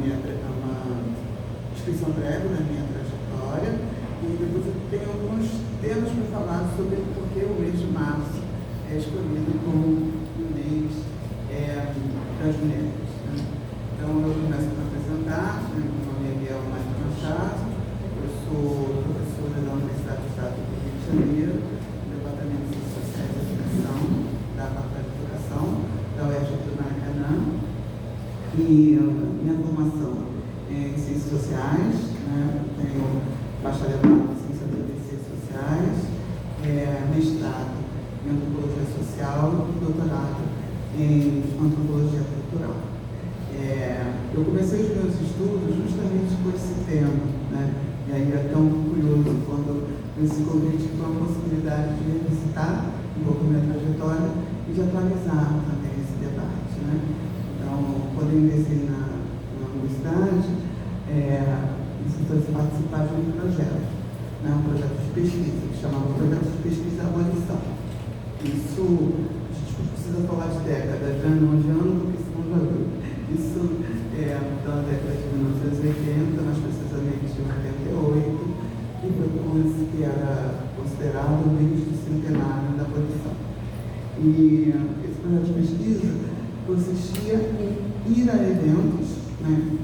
uma descrição breve da minha trajetória e depois eu tenho alguns temas para falar sobre por que o mês de março é escolhido como o mês das mulheres. Né? Então eu começo a me apresentar, meu nome é Biel Machado, eu sou professora da Universidade do Estado do Rio de Janeiro, do Departamento de Ciências Sociais e Educação, da Faculdade de Educação, da UERJ do Maracanã, e minha formação é em Ciências Sociais, né? Tenho bacharelado em Ciências Sociais, mestrado em Antropologia Social e doutorado em Antropologia Cultural. Eu comecei os meus estudos justamente por esse tema, né? E aí é tão curioso quando esse convite foi uma possibilidade de revisitar um pouco a minha trajetória e de atualizar também esse debate, né? Então, quando eu ingressei na universidade, eu participar de um projeto, né? Um projeto de pesquisa, que chamava Projeto de Pesquisa e Abolição. Isso, a gente precisa falar de décadas, né? Não de ano, porque senão já viu. Isso da década de 1980, mais precisamente de 88, e foi que era considerado o mês do centenário da abolição. E esse projeto de pesquisa consistia em ir a eventos, né?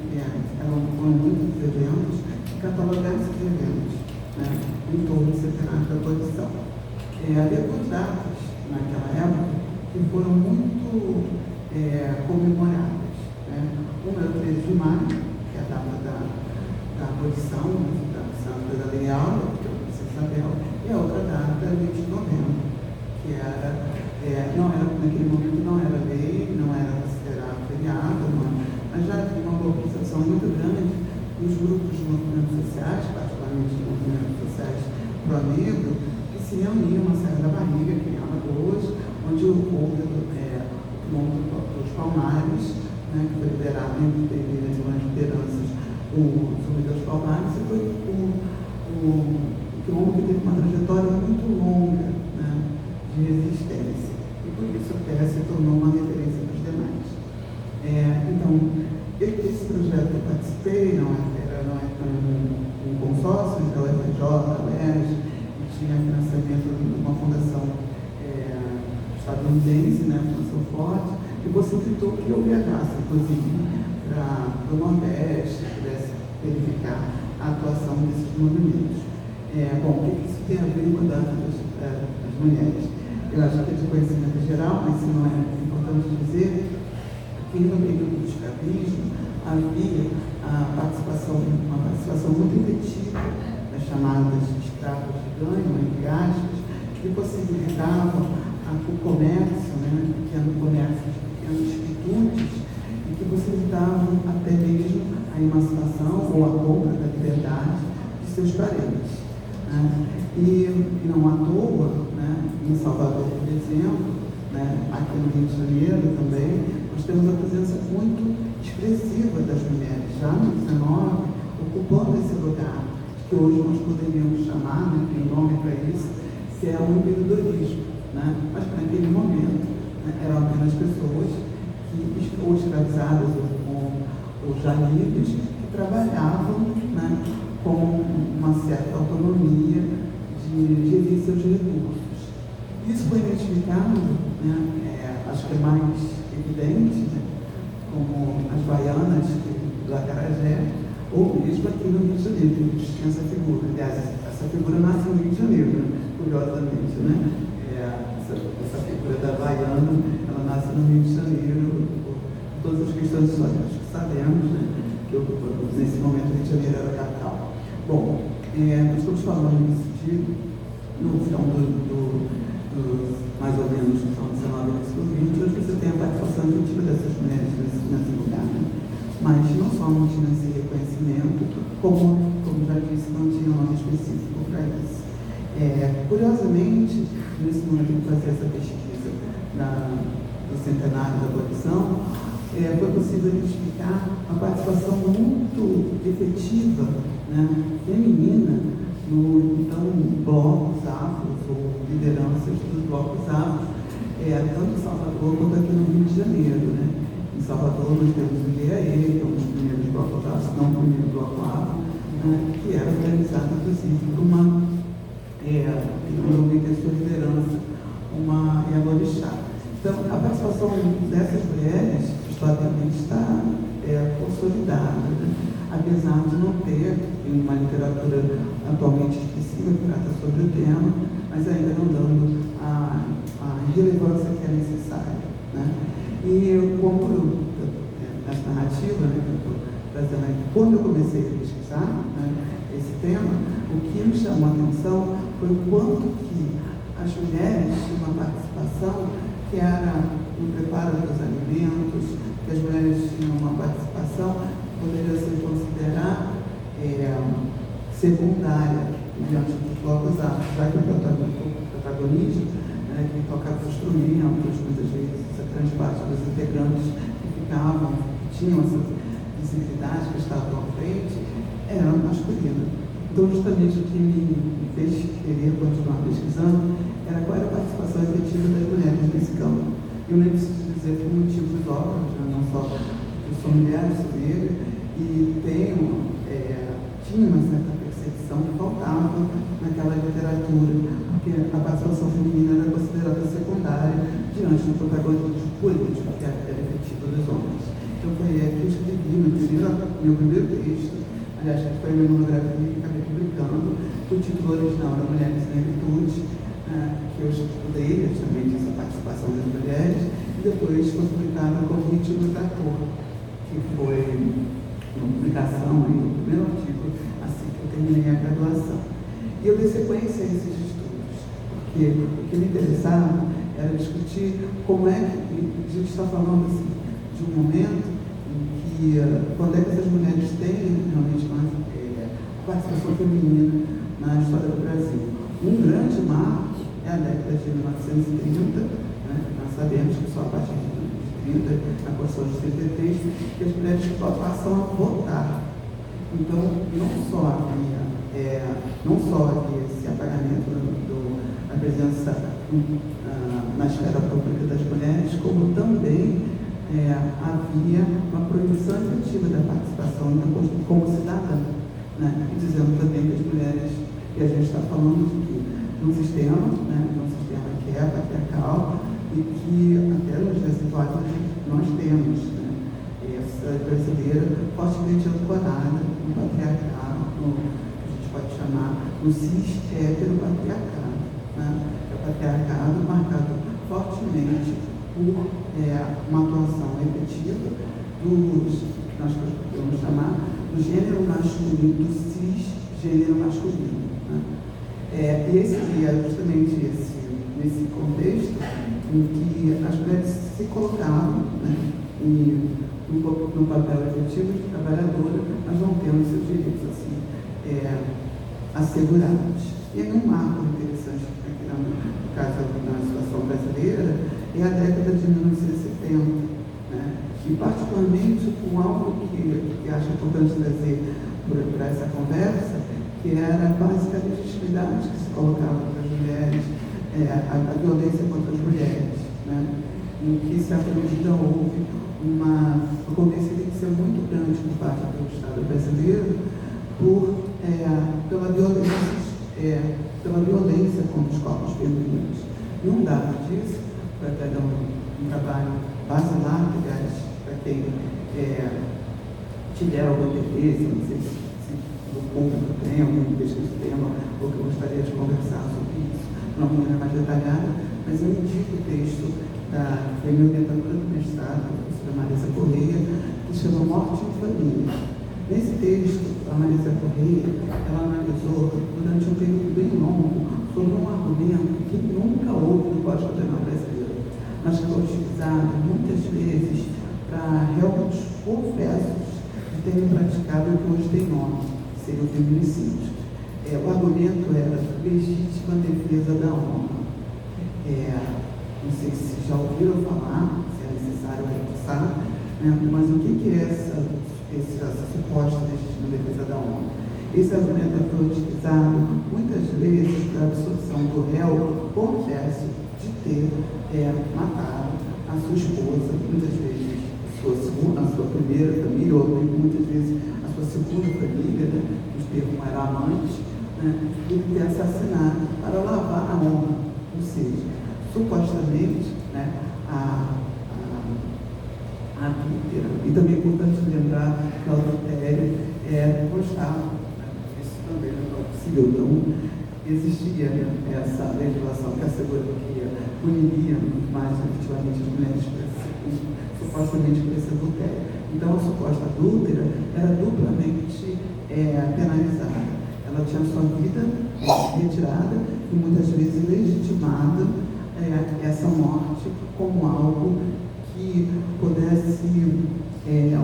Eram muitos eventos, e catalogar esses eventos, né? Em torno do centenário da abolição. Havia duas datas naquela época que foram muito comemoradas. Uma é o 13 de maio, que é a data da abolição, da Santa da Lei Áurea, que é a Princesa Isabel, e a outra data é 20 de novembro, que naquele momento não era lei, não era considerado feriado, mas já havia uma mobilização muito grande dos grupos de movimentos sociais, particularmente de movimentos sociais pró-negro, que se reuniam na Serra da Barriga, que é hoje, onde houve o monte dos Palmares, né, que foi liderado entre as lideranças, o Zumbi dos Palmares, e foi o quilombo que teve uma trajetória muito longa, né, de resistência. E por isso a terra se tornou uma referência para os demais. Então, esse projeto que eu participei era um consórcio entre a UFRJ, a UERJ, e tinha financiamento de uma fundação estadunidense, né, Fundação Forte, que possibilitou que eu viajasse, inclusive, para o Nordeste, pudesse verificar a atuação desses movimentos. O que isso tem a ver com a data das mulheres? Eu acho que é de conhecimento geral, mas se não é importante dizer que no período do escravismo havia uma participação muito efetiva das chamadas escravos de ganho, entre aspas, que possibilitavam o comércio, né, pequeno comércio de pequenos quitutes, e que possibilitavam até mesmo a emancipação ou a compra da liberdade de seus parentes. Né? E não à toa, né, em Salvador, por exemplo, né, aqui no Rio de Janeiro também, nós temos a presença muito expressiva das mulheres, já no 19, ocupando esse lugar, que hoje nós poderíamos chamar, né, tem um nome para isso, que é o empreendedorismo. Né? Mas para aquele momento, né, eram apenas pessoas que, ou escravizadas ou já livres, que trabalhavam, né, com uma certa autonomia de gerir seus recursos. Isso foi identificado, né, acho que é mais evidente, né, como as baianas do Acarajé, ou mesmo aqui no Rio de Janeiro, que a gente tinha essa figura. Aliás, essa figura nasce no Rio de Janeiro, né, curiosamente, né? Essa figura da baiana, ela nasce no Rio de Janeiro, por todas as questões históricas que sabemos, né, que nesse momento o Rio de Janeiro era a capital. Bom, nós estamos falando nesse sentido, no final mais ou menos no final do 19 e século XX, hoje você tem a participação efetiva dessas mulheres nesse lugar, né? Mas não só não tinha esse reconhecimento, como já disse, não tinha um nome específico para isso. Curiosamente, nesse momento em que fazia essa pesquisa do centenário da abolição, foi possível identificar uma participação muito efetiva, né, feminina, no então blocos afros ou lideranças dos blocos afros, tanto em Salvador quanto aqui no Rio de Janeiro. Né? Em Salvador nós temos o IEAE, que é um dos primeiros bloco abaixo, não o primeiro bloco A, que era organizado, inclusive, por uma, a sua liderança, uma Yamorixá. Então, a participação dessas mulheres, historicamente, está consolidada, né? Apesar de não ter uma literatura atualmente expressiva que trata sobre o tema, mas ainda não dando a relevância que é necessária, né? E como essa narrativa, né, que eu estou trazendo aqui, quando eu comecei a pesquisar, né, esse tema, o que me chamou a atenção foi o quanto que as mulheres tinham uma participação que era no preparo dos alimentos, que as mulheres tinham uma participação que poderia ser considerada secundária diante dos blocos A, já que o protagonismo, né, que tocava os instrumentos, muitas vezes, essa grande parte dos integrantes que ficavam, que tinham essa visibilidade, que estavam à frente, era masculina. Então, justamente o que me fez querer continuar pesquisando era qual era a participação efetiva das mulheres nesse campo. Eu nem preciso dizer por motivos óbvios, né? Não só porque eu sou mulher, sou negra, e tinha uma certa percepção que faltava naquela literatura, porque a participação feminina era considerada secundária diante do protagonismo político que era efetivo dos homens. Então foi aí que eu escrevi meu primeiro texto, aliás, que foi a minha monografia que acabei publicando. O título original era Mulheres em Negritude, que eu estudei justamente essa participação das mulheres, e depois foi publicado com Ritmo da Cor, que foi uma publicação do primeiro artigo, assim que eu terminei a graduação. E eu dei sequência a esses estudos, porque o que me interessava era discutir como é que a gente está falando assim, de um momento em que, quando é que essas mulheres têm realmente mais participação feminina na história do Brasil. Um grande marco é a década de 1930, né? Nós sabemos que só a partir de 30, na Constituição de 33, que as mulheres passam a votar. Então, não só havia esse apagamento da presença na esfera pública das mulheres, como também havia uma proibição efetiva da participação como cidadã, né? E dizendo também que as mulheres, que a gente está falando de que num sistema que é patriarcal e que até nos dias atuais nós temos, né, essa brasileira fortemente ancorada no patriarcado, no que a gente pode chamar no cis-heteropatriarcado, né? É o patriarcado marcado fortemente por uma atuação efetiva que nós podemos chamar do gênero masculino, do cisgênero masculino, né? E esse é justamente nesse contexto em que as mulheres se colocavam, né, no papel efetivo de trabalhadora, mas não tendo seus direitos assim assegurados. E aí um marco interessante, aqui no caso da situação brasileira, é a década de 1970, né? E particularmente com algo que acho importante trazer para essa conversa, que era a básica legitimidade que se colocava para as mulheres, a violência contra as mulheres, né? Em que, certa medida, houve uma convencimento muito grande por parte do Estado brasileiro pela violência contra os corpos femininos. E um dado disso, para até dar um trabalho basilar, aliás, para quem tiver algum interesse, não sei se o público tem algum interesse nesse tema, ou que eu gostaria de conversar sobre isso de uma maneira mais detalhada, mas eu indico o texto da minha orientadora do mestrado, a professora Marisa Correia, que se chama Morte em Família. Nesse texto, a Marisa Correia, ela analisou durante um período bem longo sobre um argumento que nunca houve no Código Penal brasileiro, mas que foi utilizado muitas vezes para réus confessos de terem praticado o que hoje tem nome, que seria o feminicídio. O argumento era legítima defesa da honra. Não sei se já ouviram falar, se é necessário reforçar, né? Mas o que é essa suposta legítima defesa da honra? Esse argumento foi utilizado muitas vezes para a absorção do réu confesso de ter matado a sua esposa, muitas vezes a sua primeira família, ou muitas vezes amante, né, ele ter assassinado para lavar a honra, ou seja, supostamente, né, a adúltera. E também é importante lembrar que o adultério é constado, né, isso também não é possível, então existia essa legislação que assegura que puniria muito mais efetivamente as mulheres supostamente por esse adultério. Então a suposta adúltera era duplamente penalizada. Ela tinha sua vida retirada e muitas vezes legitimada essa morte como algo que pudesse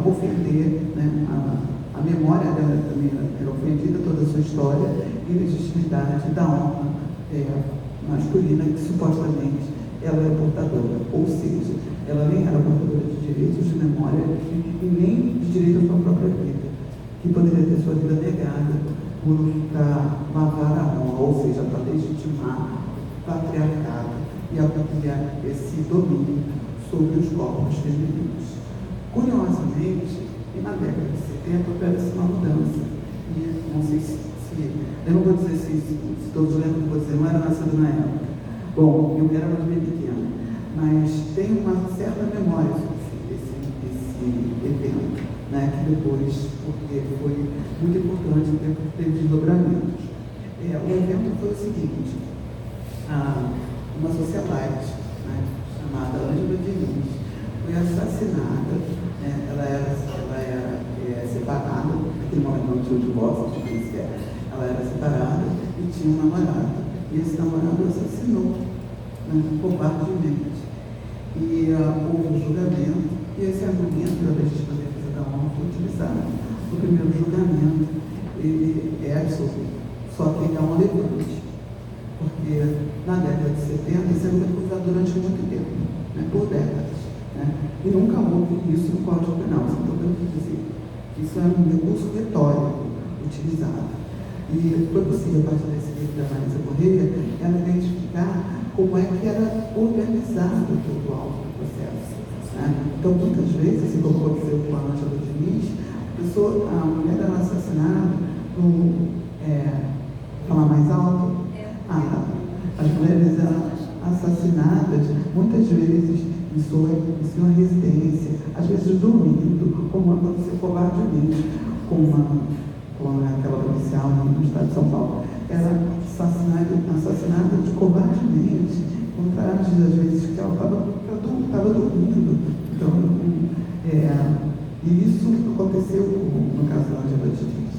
ofender, né, a memória dela também era ofendida, toda a sua história e legitimidade da honra masculina que supostamente ela é portadora, ou seja, ela nem era portadora de direitos de memória e nem de direito à sua própria vida, que poderia ter sua vida negada para lavar a honra, ou seja, para legitimar o patriarcado e apropriar esse domínio sobre os corpos femininos. Curiosamente, e na década de 70 houve uma mudança, e não sei se eu não vou dizer se todos lembram, vou dizer, não era nascido na época. Bom, eu era mais bem pequena, mas tenho uma certa memória sobre esse evento, né, que depois, porque foi muito importante, teve desdobramentos. O evento foi o seguinte: uma socialite, né, chamada Ângela Diniz foi assassinada, né, ela era separada, naquele momento não tinha o divórcio, ela era separada e tinha um namorado, e esse namorado assassinou, né, covardemente. E houve um julgamento, e esse argumento da legítima defesa da honra foi utilizado. No primeiro julgamento, ele é absoluto, só que ele é um levante, porque na década de 70 isso foi usado durante muito tempo, né, por décadas, né, e nunca houve isso no Código Penal. Isso é importante dizer. Isso é um recurso retórico utilizado. E foi possível, a partir desse livro da Marisa Correia, ela identificar como é que era organizado todo o processo. Né? Então, muitas vezes, como aconteceu com a Ângela Diniz, a mulher era assassinada falar mais alto? As mulheres eram assassinadas muitas vezes em sua residência, às vezes dormindo, como aconteceu covardemente com aquela policial no estado de São Paulo. Era assassinada de covardemente, com trajes, às vezes, que ela estava dormindo. Então, e isso aconteceu no caso da Ângela Diniz.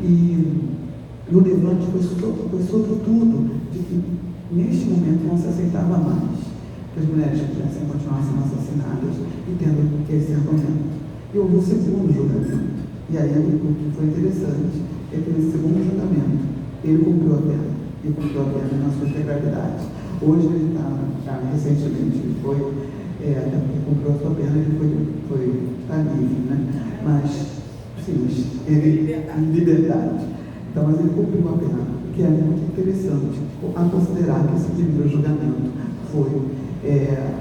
E o levante foi sobretudo de que, neste momento, não se aceitava mais que as mulheres pudessem continuar sendo assassinadas e tendo esse argumento. E houve o segundo julgamento. E aí o que foi interessante é que nesse segundo julgamento ele cumpriu a pena. Ele cumpriu a pena na sua integralidade. Hoje ele já recentemente ele foi, até porque cumpriu a sua pena, ele está livre, né? Mas, sim, ele em liberdade. Então, mas ele cumpriu a pena, que é muito interessante a considerar que esse primeiro julgamento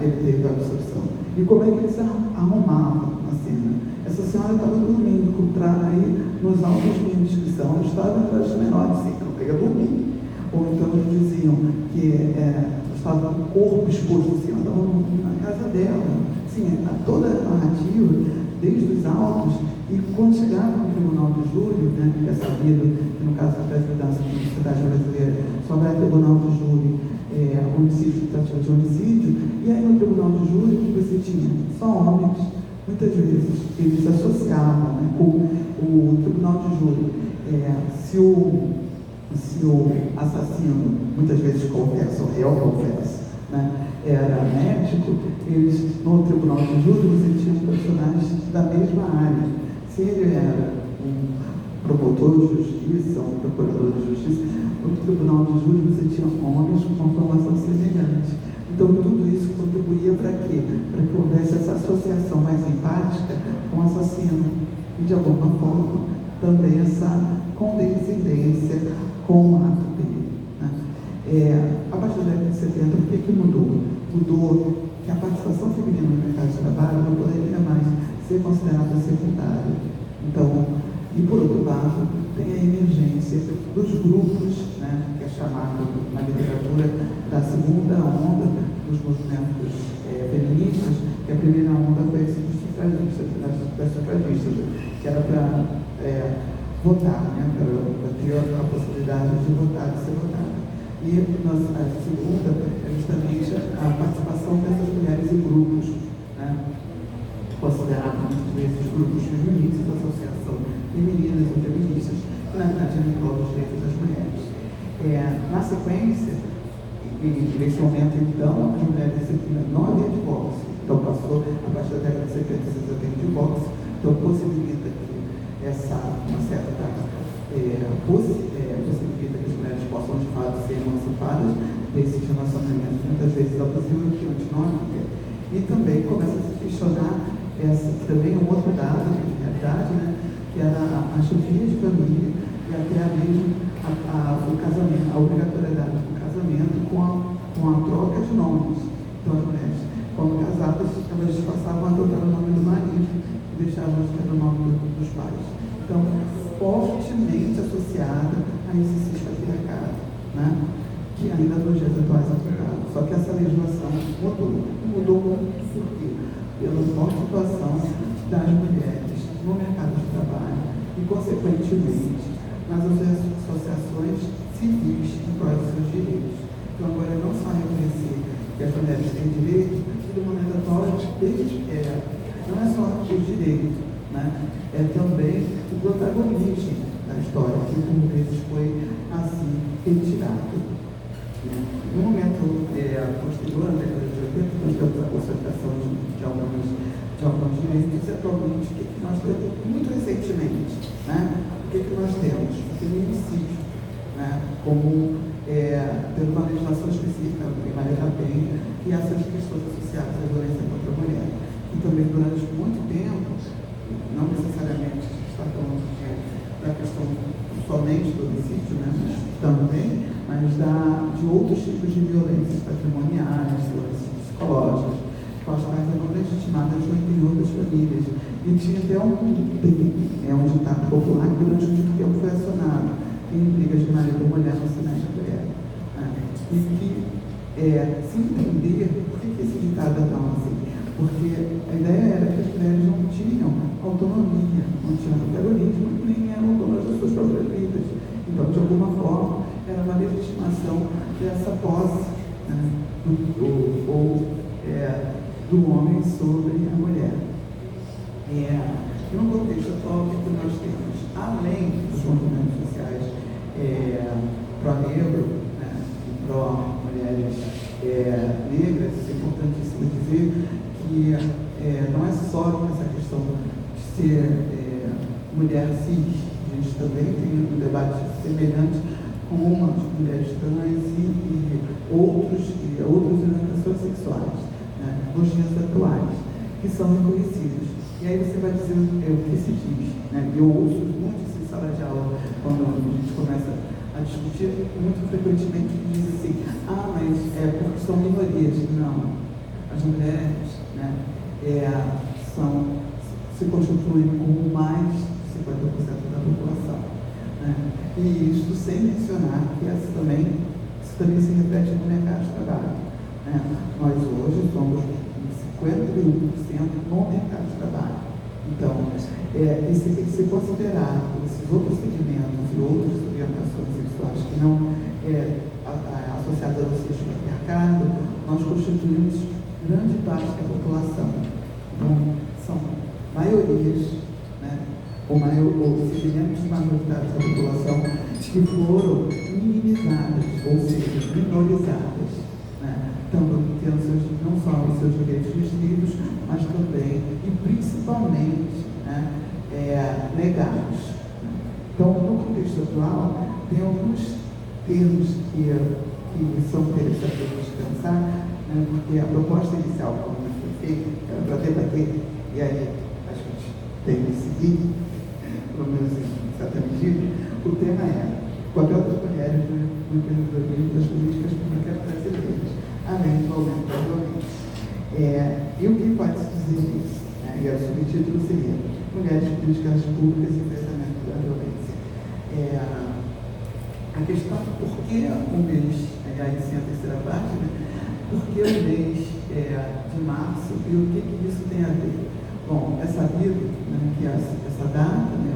ele teve a absolução. E como é que eles arrumavam a cena? Essa senhora estava dormindo, aí nos autos de inscrição, ela estava atrás dos menores, sim, ela pega dormir. Ou então eles diziam que estava com o corpo exposto, assim, ela estava na casa dela. Sim, toda a narrativa, desde os autos, e quando chegava no Tribunal do Júri, né, que é sabido que no caso da presidência da sociedade brasileira só vai Tribunal do Júri, homicídio, tentativa de homicídio, e aí no Tribunal do Júri você tinha só homens. Muitas vezes eles se associavam, né, com o Tribunal de Júri. Se o assassino, muitas vezes confessa, o réu confessa, né, era médico, no Tribunal de Júri você tinha profissionais da mesma área. Se ele era um promotor de justiça, um procurador de justiça, no Tribunal de Júri você tinha homens com uma formação semelhante. Então, tudo isso contribuía para quê? Para que houvesse essa associação mais empática com o assassino. E, de alguma forma, também essa condescendência com o ato dele. Né? A partir da década de 70, o que mudou? Mudou que a participação feminina no mercado de trabalho não poderia mais ser considerada secundária. Então, E, por outro lado, tem a emergência dos grupos, né, que é chamado na literatura da segunda onda dos movimentos feministas, que a primeira onda foi esse dos sufragistas, das sufragistas, que era para votar, né, para ter a possibilidade de votar, de ser votada. E a segunda é justamente a participação dessas mulheres em grupos, né, considerados muitas vezes grupos feministas, associação femininas ou feministas, que na verdade englobam os direitos das mulheres. Na sequência, nesse momento então, as mulheres não havia divórcio, então passou, a partir da década de 70, já tem divórcio, então possibilita que uma certa possibilita que as mulheres possam de fato ser emancipadas desses relacionamentos, muitas vezes abusivos e antinômicos, e também começa a se questionar também um outro dado de realidade, né, que era a chefia de família e até mesmo o casamento, a obrigatoriedade do casamento com a troca de nomes. Então, as mulheres, quando casadas, elas passavam a adotar o nome do marido e deixavam de ter o nome dos pais. Então, fortemente associada a esse patriarcado, né, que ainda nos dias atuais é aplicado. Só que essa legislação mudou muito, por quê? Pela forte situação das mulheres no mercado de trabalho e, consequentemente, nas associações civis em prol dos seus direitos. Então, agora não só reconhecer que as mulheres têm direito, e no momento atual, não é só o direito, né? É também o protagonismo da história, que por vezes foi assim retirado. No momento posterior, na década de 80, nós temos a concentração de alguns direitos, e atualmente, o que nós temos muito recentemente, né? O que nós temos? O feminicídio, né? Como tendo uma legislação específica, em Maria da Penha, e essas questões associadas à violência contra a mulher. E também, durante muito tempo, não necessariamente está falando da questão somente do homicídio, né? mas de outros tipos de violências patrimoniais, violências psicológicas, com as quais eram legitimadas no interior das famílias. E tinha até um ditado popular que durante muito tempo foi acionado em brigas de marido e mulher no Sinete Mulher. E que se entender por que esse ditado é tão assim. Porque a ideia era que as mulheres não tinham autonomia, não tinham protagonismo, nem eram donas das suas próprias vidas. Então, de alguma forma, era uma legitimação dessa posse, né, do homem sobre a mulher. E no contexto atual, o que nós temos? Além dos movimentos sociais pró-negro, né, e pró-mulheres negras, é importantíssimo dizer que não é só essa questão de ser mulher cis, a gente também tem um debate semelhante com as mulheres trans e outras orientações sexuais, né, nos dias atuais, que são reconhecidos. E aí você vai dizer o que se diz, né? Eu ouço muito isso em sala de aula, quando a gente começa a discutir, muito frequentemente diz assim, mas porque são minorias. Não, as mulheres, né, se constituem como mais de 50% da população, né? E isso sem mencionar que isso também se repete no mercado de trabalho, né? Nós hoje somos 51% no mercado de trabalho. Então, se considerar esses outros segmentos e outras orientações sexuais que não associadas ao sexo patriarcado, nós constituímos grande parte da população. Então, são maiorias, né, ou segmentos majoritários da população que foram minimizadas, ou seja, minorizadas, né, tendo não só os seus direitos restritos, mas também e principalmente, né, negados. Então, no contexto atual, tem alguns termos que são interessantes a gente pensar, né, porque a proposta inicial, como foi feita, era para debater, e aí a gente tem que seguir, pelo menos em certa medida, o tema é o papel das mulheres no empreendedorismo das políticas públicas brasileiras, além do aumento da violência. E o que pode se dizer disso? E o subtítulo seria Mulheres, Políticas Públicas e Enfrentamento da a questão por que o mês, aí sim a terceira parte, né? Por que o mês de março e o que isso tem a ver? Bom, é sabido, né, que essa data, né,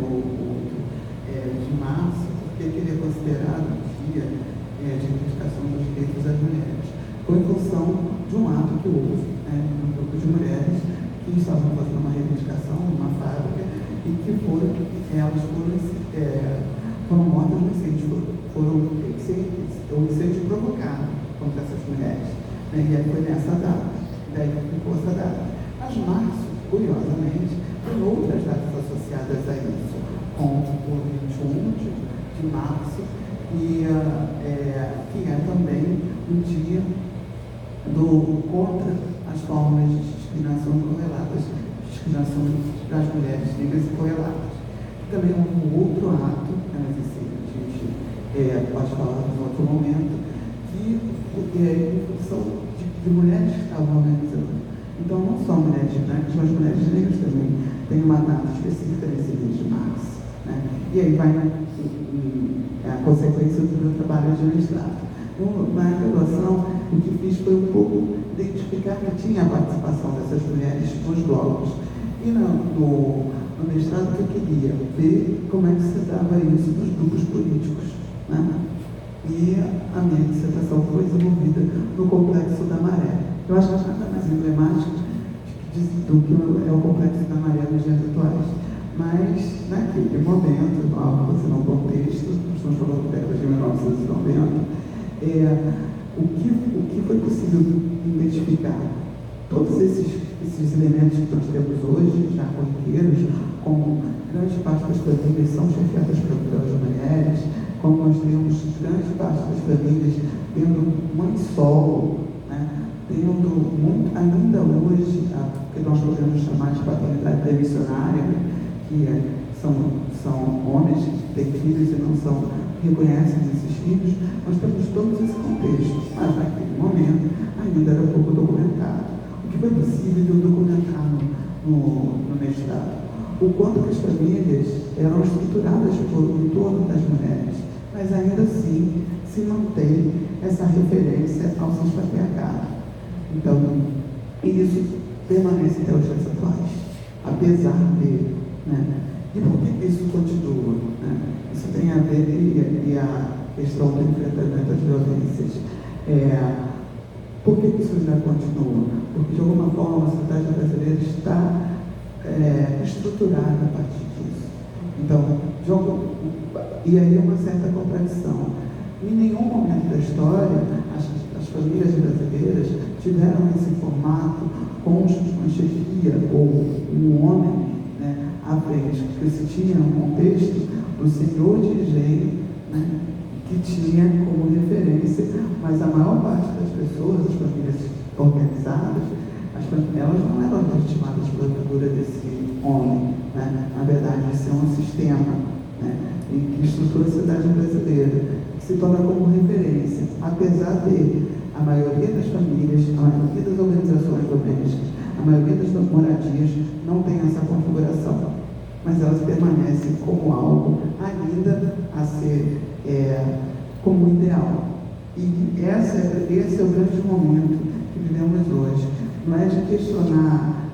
de março, porque ele é considerado um dia de reivindicação dos direitos das mulheres. Foi em função de um ato que houve, né, um grupo de mulheres que estavam fazendo uma reivindicação numa fábrica e que elas foram mortas no incêndio, o incêndio provocado contra essas mulheres. Né, e aí foi nessa data, daí ficou essa data. Mas março, curiosamente, tem outras datas associadas a isso, como o 21 de março, que é também o dia contra as formas de discriminação correlatas, discriminação das mulheres negras e correlatas. Também um outro ato, mas esse a gente pode falar em outro momento, que em função de mulheres que estavam organizando. Então, não só mulheres brancas, mas mulheres negras também têm uma data específica nesse mês de março. Né? E aí vai a consequência do meu trabalho de mestrado. Na graduação, o que fiz foi um pouco identificar que tinha a participação dessas mulheres nos blocos. E no mestrado, que eu queria ver como é que se dava isso nos grupos políticos. Né? E a minha dissertação foi desenvolvida no Complexo da Maré. Eu acho que nada mais emblemático do que é o Complexo da Maré nos dias atuais. Mas, naquele momento, no contexto, estamos falando da década de 1990, o que foi possível identificar? Todos esses elementos que nós temos hoje, já corriqueiros, como grande parte das famílias são chefiadas pelas mulheres, como nós temos grande parte das famílias tendo mãe solo, né? Tendo muito, ainda hoje, o que nós podemos chamar de paternidade demissionária, que são homens que têm filhos e não reconhecem esses filhos. Nós temos todo esse contexto, mas naquele momento ainda era pouco documentado. O que foi possível de eu documentar no mestrado? O quanto que as famílias eram estruturadas em torno das mulheres, mas ainda assim se mantém essa referência ao cispatriarcado. Então, isso permanece até os dias atuais, apesar de... Né? E por que isso continua? Né? Isso tem a ver e a questão do enfrentamento às violências. Por que isso ainda continua? Porque, de alguma forma, a sociedade brasileira está estruturada a partir disso. Então, e aí é uma certa contradição. Em nenhum momento da história, as famílias brasileiras tiveram esse formato com uma chefia ou um homem, né, à frente, porque se tinha um contexto do senhor de engenho, né, que tinha como referência, mas a maior parte das pessoas, as famílias organizadas, elas não eram legitimadas pela figura desse homem, né? Na verdade, isso é um sistema, né, que estrutura a sociedade brasileira, que se torna como referência, apesar de a maioria das famílias, a maioria das organizações domésticas, a maioria das moradias não tem essa configuração, mas elas permanecem como algo ainda a ser como ideal. E esse é o grande momento que vivemos hoje. Não é de questionar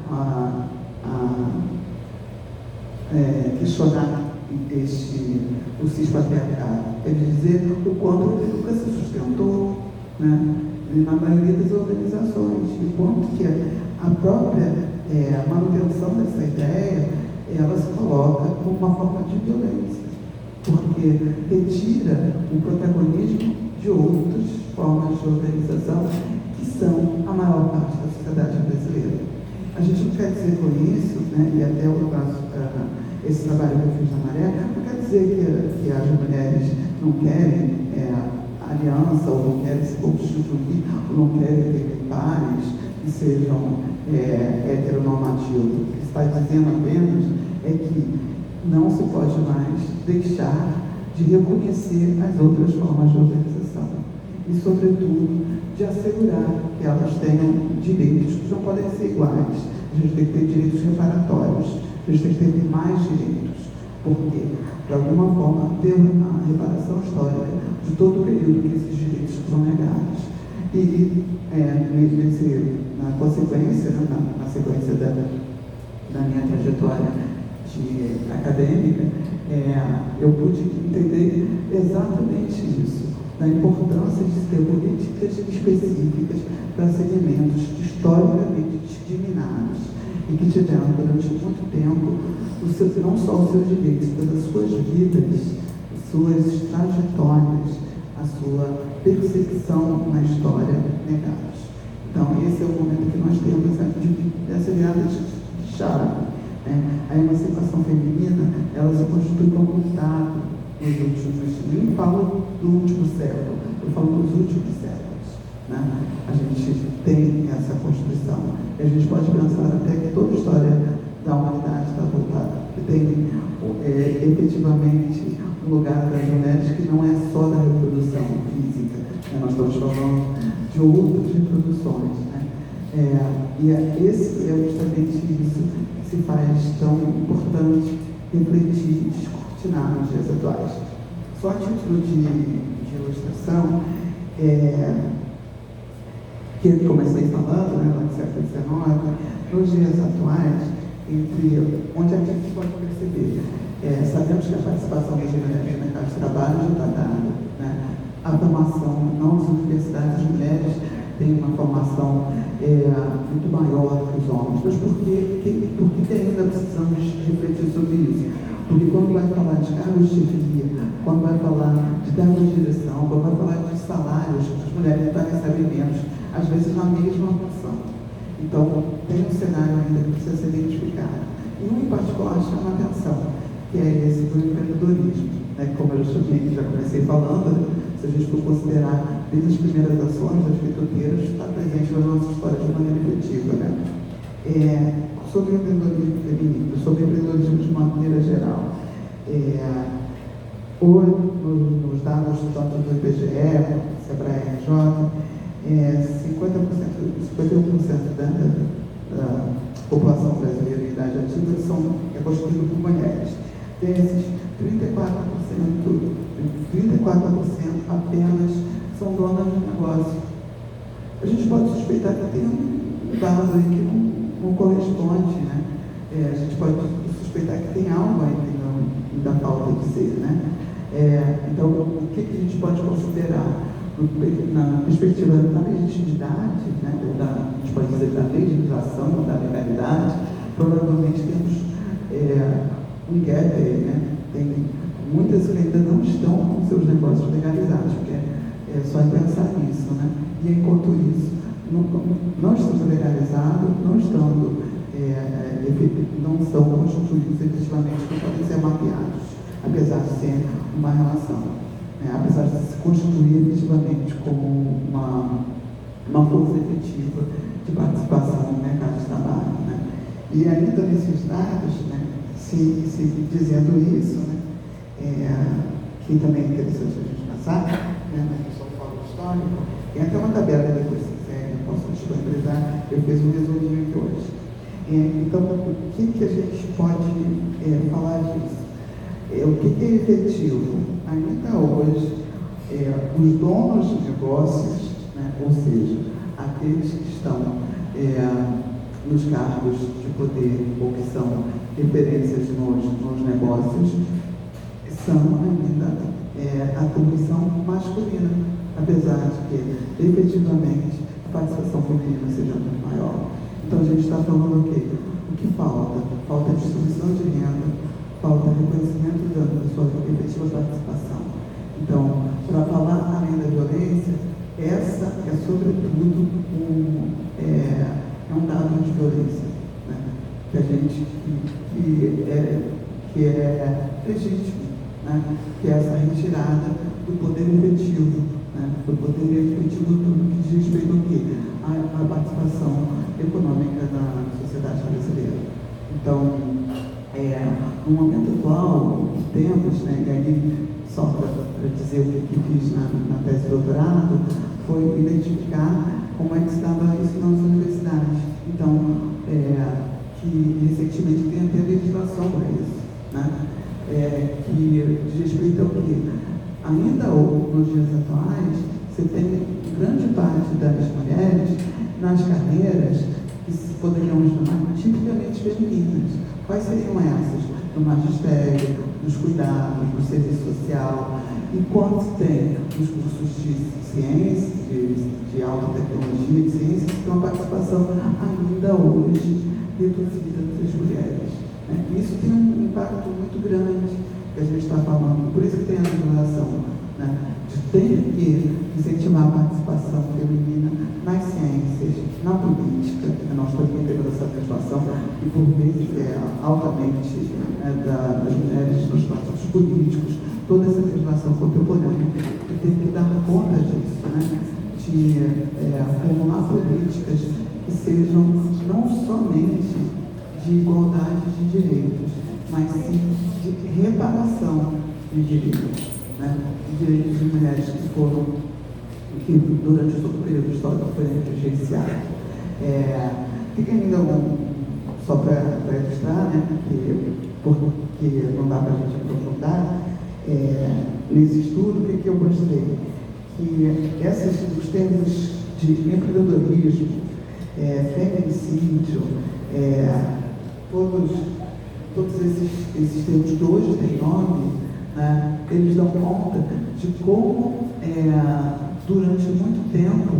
o cispatriarcado, é de dizer o quanto ele nunca se sustentou, né, na maioria das organizações, e quanto que a própria manutenção dessa ideia, ela se coloca como uma forma de violência, porque retira o protagonismo de outras formas de organização que são a maior parte da sociedade brasileira. A gente não quer dizer com isso, né, e até eu faço esse trabalho que eu fiz na Maré, não quer dizer que as mulheres não querem aliança, ou não querem se constituir, ou não querem ter pares que sejam heteronormativos. O que se está dizendo apenas é que não se pode mais deixar de reconhecer as outras formas de organização e, sobretudo, de assegurar que elas tenham direitos que não podem ser iguais. A gente tem que ter direitos reparatórios, a gente tem que ter mais direitos. porque, de alguma forma, ter uma reparação histórica de todo o período que esses direitos foram negados. E, na consequência, na sequência da minha trajetória acadêmica, eu pude entender exatamente isso, da importância de ter políticas específicas para segmentos historicamente discriminados e que tiveram durante muito tempo não só os seus direitos, mas as suas vidas, suas trajetórias, a sua percepção na história negados. Então, esse é o momento que nós temos essa virada de chave. A emancipação feminina, ela se constitui como um dado nos últimos, nem falo do último século, eu falo dos últimos séculos. A gente tem essa constituição. E a gente pode pensar até que toda a história da humanidade está voltada, que tem efetivamente um lugar das mulheres que não é só da reprodução física. Nós estamos falando de outras reproduções. E esse é justamente isso que se faz tão importante refletir e descortinar nos dias atuais. Só a título de ilustração, que eu comecei falando, lá no século XIX, nos dias atuais, onde a gente pode perceber, sabemos que a participação das mulheres no mercado de trabalho já está dada, a formação nas universidades, as mulheres têm uma formação muito maior do que os homens. Mas por que ainda precisamos refletir sobre isso? Porque quando vai falar de cargos de chefia, quando vai falar de cargos de direção, quando vai falar de salários, as mulheres recebem menos, às vezes na mesma função. Então, tem um cenário ainda que precisa ser identificado. E um em particular chama a atenção, que é esse do empreendedorismo. Como eu já comecei falando, se a gente for considerar desde as primeiras ações das fitoteiras, está presente na nossa história de maneira efetiva. Sobre o empreendedorismo feminino, sobre o empreendedorismo de uma maneira geral. Hoje, nos dados tanto do IBGE, SEBRAE-RJ, 51% da população brasileira em idade ativa é constituída por mulheres. Desses, 34% apenas são donas de negócio. A gente pode suspeitar que tem um dado aí que não corresponde, a gente pode suspeitar que tem algo aí que não dá falta de ser, então, o que a gente pode considerar na perspectiva da legitimidade, a gente pode dizer da legislação, da legalidade? Provavelmente temos um gap aí, tem muitas que ainda não estão com seus negócios legalizados, porque é só pensar nisso, E enquanto isso, não estando legalizados, não são constituídos efetivamente, não podem ser mapeados, apesar de ser uma relação, apesar de se constituir efetivamente como uma força efetiva de participação no mercado de trabalho. E ainda nesses dados, se dizendo isso, que também é interessante a gente passar, na questão do fórum histórico, tem até uma tabela depois, se quiser, eu posso disponibilizar, eu fiz um resuminho aqui hoje. Então, o que a gente pode falar disso? O que é efetivo? Ainda hoje, os donos de negócios, ou seja, aqueles que estão nos cargos de poder ou que são referências nos negócios, são ainda a atribuição masculina, apesar de que, efetivamente, a participação feminina seja muito maior. Então, a gente está falando o que falta? Falta distribuição de renda, falta reconhecimento da sua efetiva participação. Então, para falar além da violência, essa é, sobretudo, um dado de violência, que a gente, que é legítimo, que é essa retirada do poder efetivo, do poder efetivo do que diz respeito ao quê? A participação econômica da sociedade brasileira. Então, no momento atual, temos, e aí, só para dizer o que fiz na tese de doutorado, foi identificar como é que estava isso nas universidades. Então, que recentemente tem até legislação para isso. que diz respeito ao que ainda nos dias atuais você tem grande parte das mulheres nas carreiras que poderíamos chamar tipicamente femininas. Quais seriam essas? Do magistério, dos cuidados, do serviço social. Enquanto tem os cursos de ciência, de alta tecnologia, de ciência, que tem uma participação ainda hoje reduzida das mulheres. Isso tem um impacto muito grande que a gente está falando. Por isso que tem a legislação, de ter que incentivar a participação feminina nas ciências, na política. Nós também temos essa participação e, por vezes, altamente das mulheres nos partidos políticos. Toda essa legislação contemporânea que tem que dar conta disso, de formular políticas que sejam não somente de igualdade de direitos, mas sim de reparação de direitos. De direitos de mulheres que durante o seu período histórico foram negligenciadas. Fica ainda só para ilustrar, porque não dá para a gente aprofundar, nesse estudo, o que eu gostei? Que os termos de empreendedorismo, feminicídio, todos esses termos que hoje têm nome, eles dão conta de como, durante muito tempo,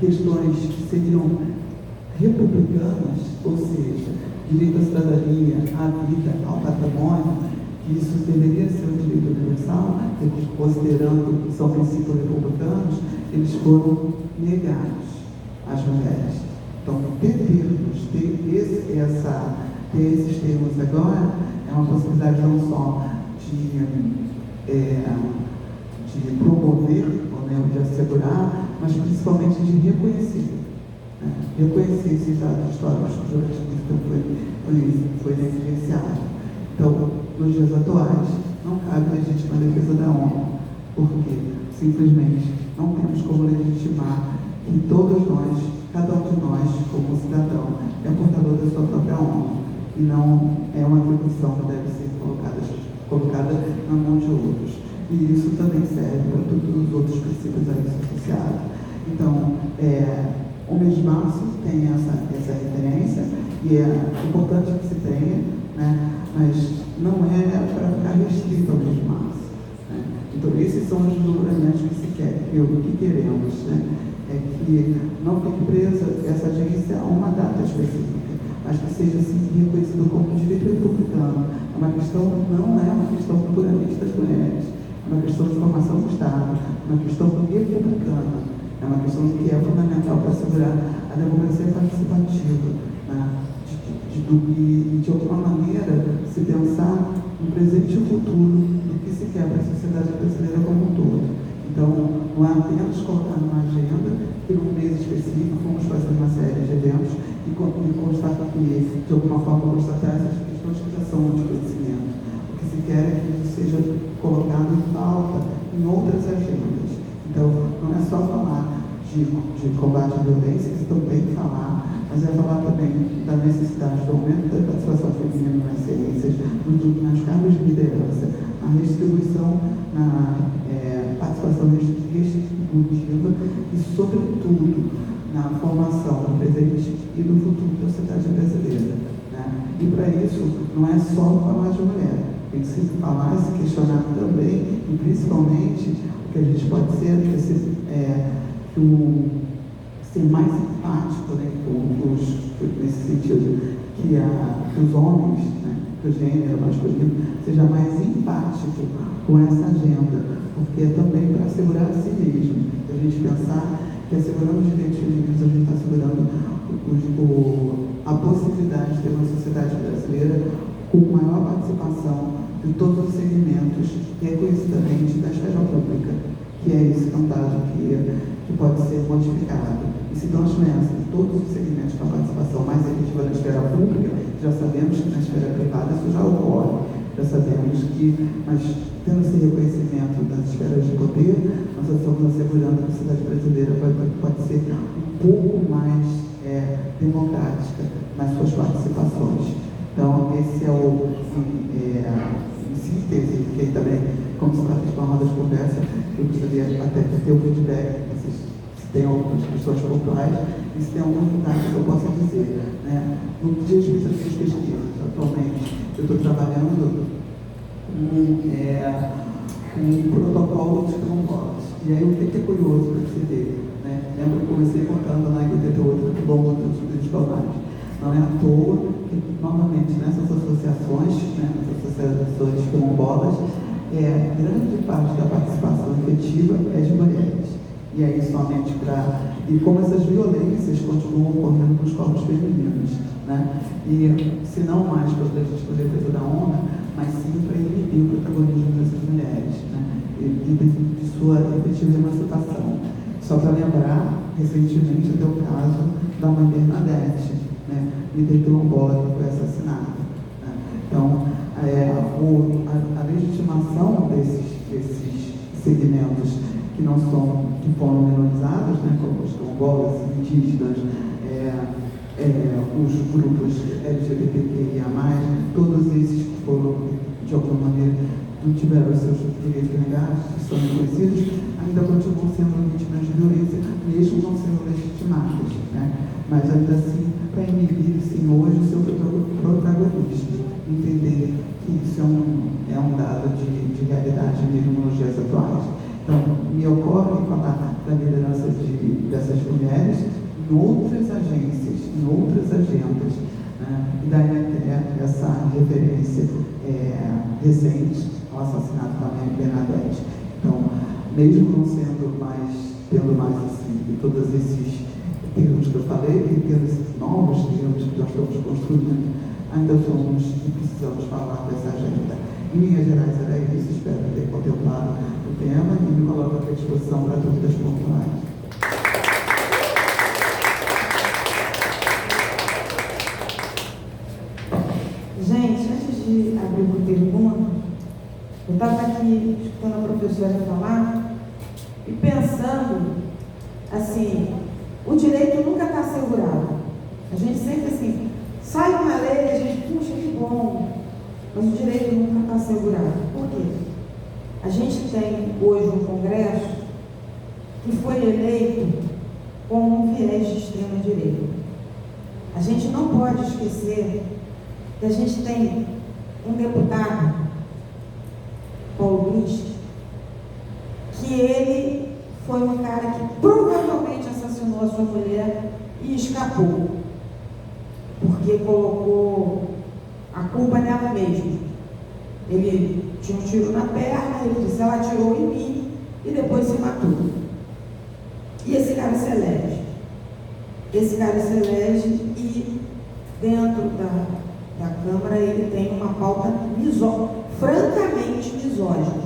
questões que seriam republicanas, ou seja, direito à cidadania, à vida, ao patrimônio, que isso deveria ser um direito universal, considerando que são princípios republicanos, eles foram negados às mulheres. Então, ter esses termos agora é uma possibilidade não só de promover, ou de assegurar, mas principalmente de reconhecer. Reconhecer esses dados históricos que durante muito tempo foi negligenciado. Então, nos dias atuais, não cabe legítima defesa da ONU, porque simplesmente não temos como legitimar que todos nós, cada um de nós, como cidadão, é portador da sua própria ONU, e não é uma atribuição que deve ser colocada na mão de outros. E isso também serve para todos os outros princípios a isso associados. Então, o mês de março tem essa referência, e é importante que se tenha, mas não é para ficar restrito ao mês de março. Então, esses são os desdobramentos que se quer, o que queremos, é que não fique presa essa agência a uma data específica, mas que seja assim, reconhecido como direito republicano. Não é uma questão puramente das mulheres, é uma questão de formação do Estado, é uma questão republicana, é uma questão que é fundamental para assegurar a democracia participativa, e de alguma maneira se pensar no presente e futuro do que se quer para a sociedade brasileira como um todo. Então, não é apenas colocar numa agenda que num mês específico vamos fazer uma série de eventos e constatar que, de alguma forma, constatar essas questões que já são de conhecimento. O que se quer é que isso seja colocado em pauta em outras agendas. Então, não é só falar de combate à violência, que também falar, mas é falar também da necessidade do aumento da participação feminina nas ciências, nos cargos de liderança, a redistribuição na participação redistributiva e, sobretudo, na formação do presente e do futuro da sociedade brasileira. E para isso, não é só falar de mulher, tem que se falar, se questionar também, e principalmente, o que a gente pode ser ser mais empático, nesse sentido, que os homens, que o gênero masculino, seja mais empático com essa agenda, porque é também para assegurar a si mesmo. A gente pensar que assegurando os direitos femininos, a gente está assegurando a possibilidade de ter uma sociedade brasileira com maior participação de todos os segmentos, reconhecidamente da esfera pública, que é esse dado que pode ser modificado. E se nós tivéssemos todos os segmentos com a participação mais efetiva na esfera pública, já sabemos que na esfera privada isso já ocorre. Já sabemos que, mas tendo esse reconhecimento das esferas de poder, nós estamos assegurando que a sociedade brasileira pode ser um pouco mais democrática nas suas participações. Então, esse é das conversas, eu gostaria até de ter o feedback, se tem algumas questões pontuais, e se tem alguns lugares que eu possa dizer. Né? No que diz respeito às minhas pesquisas, atualmente, eu estou trabalhando um protocolo de quilombolas. E aí, o que é curioso para você ver? Né? Lembra que eu comecei contando lá em 88 quilombo dos estudos escolares. Não é à toa que, normalmente, nessas associações, né, nessas associações quilombolas, grande parte da participação efetiva é de mulheres. E aí, somente para... E como essas violências continuam ocorrendo nos corpos femininos, né? E, se não mais para a legítima defesa da honra, mas sim para inibir o protagonismo dessas mulheres, né? E de sua efetiva emancipação. Só para lembrar, recentemente, até o caso da mãe Bernadette, né? Líder quilombola que foi assassinada. Né? Então, a legitimação desses segmentos que não são, que foram minorizados, né, como os quilombolas, indígenas, os grupos LGBTQIA+, todos esses que foram, de alguma maneira, não tiveram os seus direitos negados, que são reconhecidos, ainda continuam sendo vítimas de violência, mesmo não sendo legitimados, né? Mas ainda assim, para inibir, sim, hoje o seu protagonismo, entender que isso é um dado de realidade mesmo nos dias atuais. Então, me ocorre falar da liderança dessas mulheres em outras agências, em outras agendas, né? E daí até essa referência recente ao assassinato da mãe Bernadette. Então, mesmo não sendo tendo mais assim, todos esses termos que eu falei, e tendo esses novos termos que nós estamos construindo, ainda somos e precisamos falar dessa agenda. Em linhas gerais era isso, espero ter contemplado o tema e me coloco à disposição para dúvidas pontuais. Gente, antes de abrir por pergunta, eu estava aqui escutando a professora falar e pensando assim, o direito nunca está assegurado. A gente sempre assim, sai uma lei, a gente, puxa, que bom. Mas o direito nunca está assegurado. Por quê? A gente tem hoje um Congresso que foi eleito com um viés de extrema-direita. A gente não pode esquecer que a gente tem um deputado, Paulo Bisque, que ele foi um cara que provavelmente assassinou a sua mulher e escapou, porque colocou a culpa nela mesma. Ele tinha um tiro na perna, ele disse, ela atirou em mim e depois se matou. E esse cara se elege. E dentro da Câmara ele tem uma pauta francamente misógina.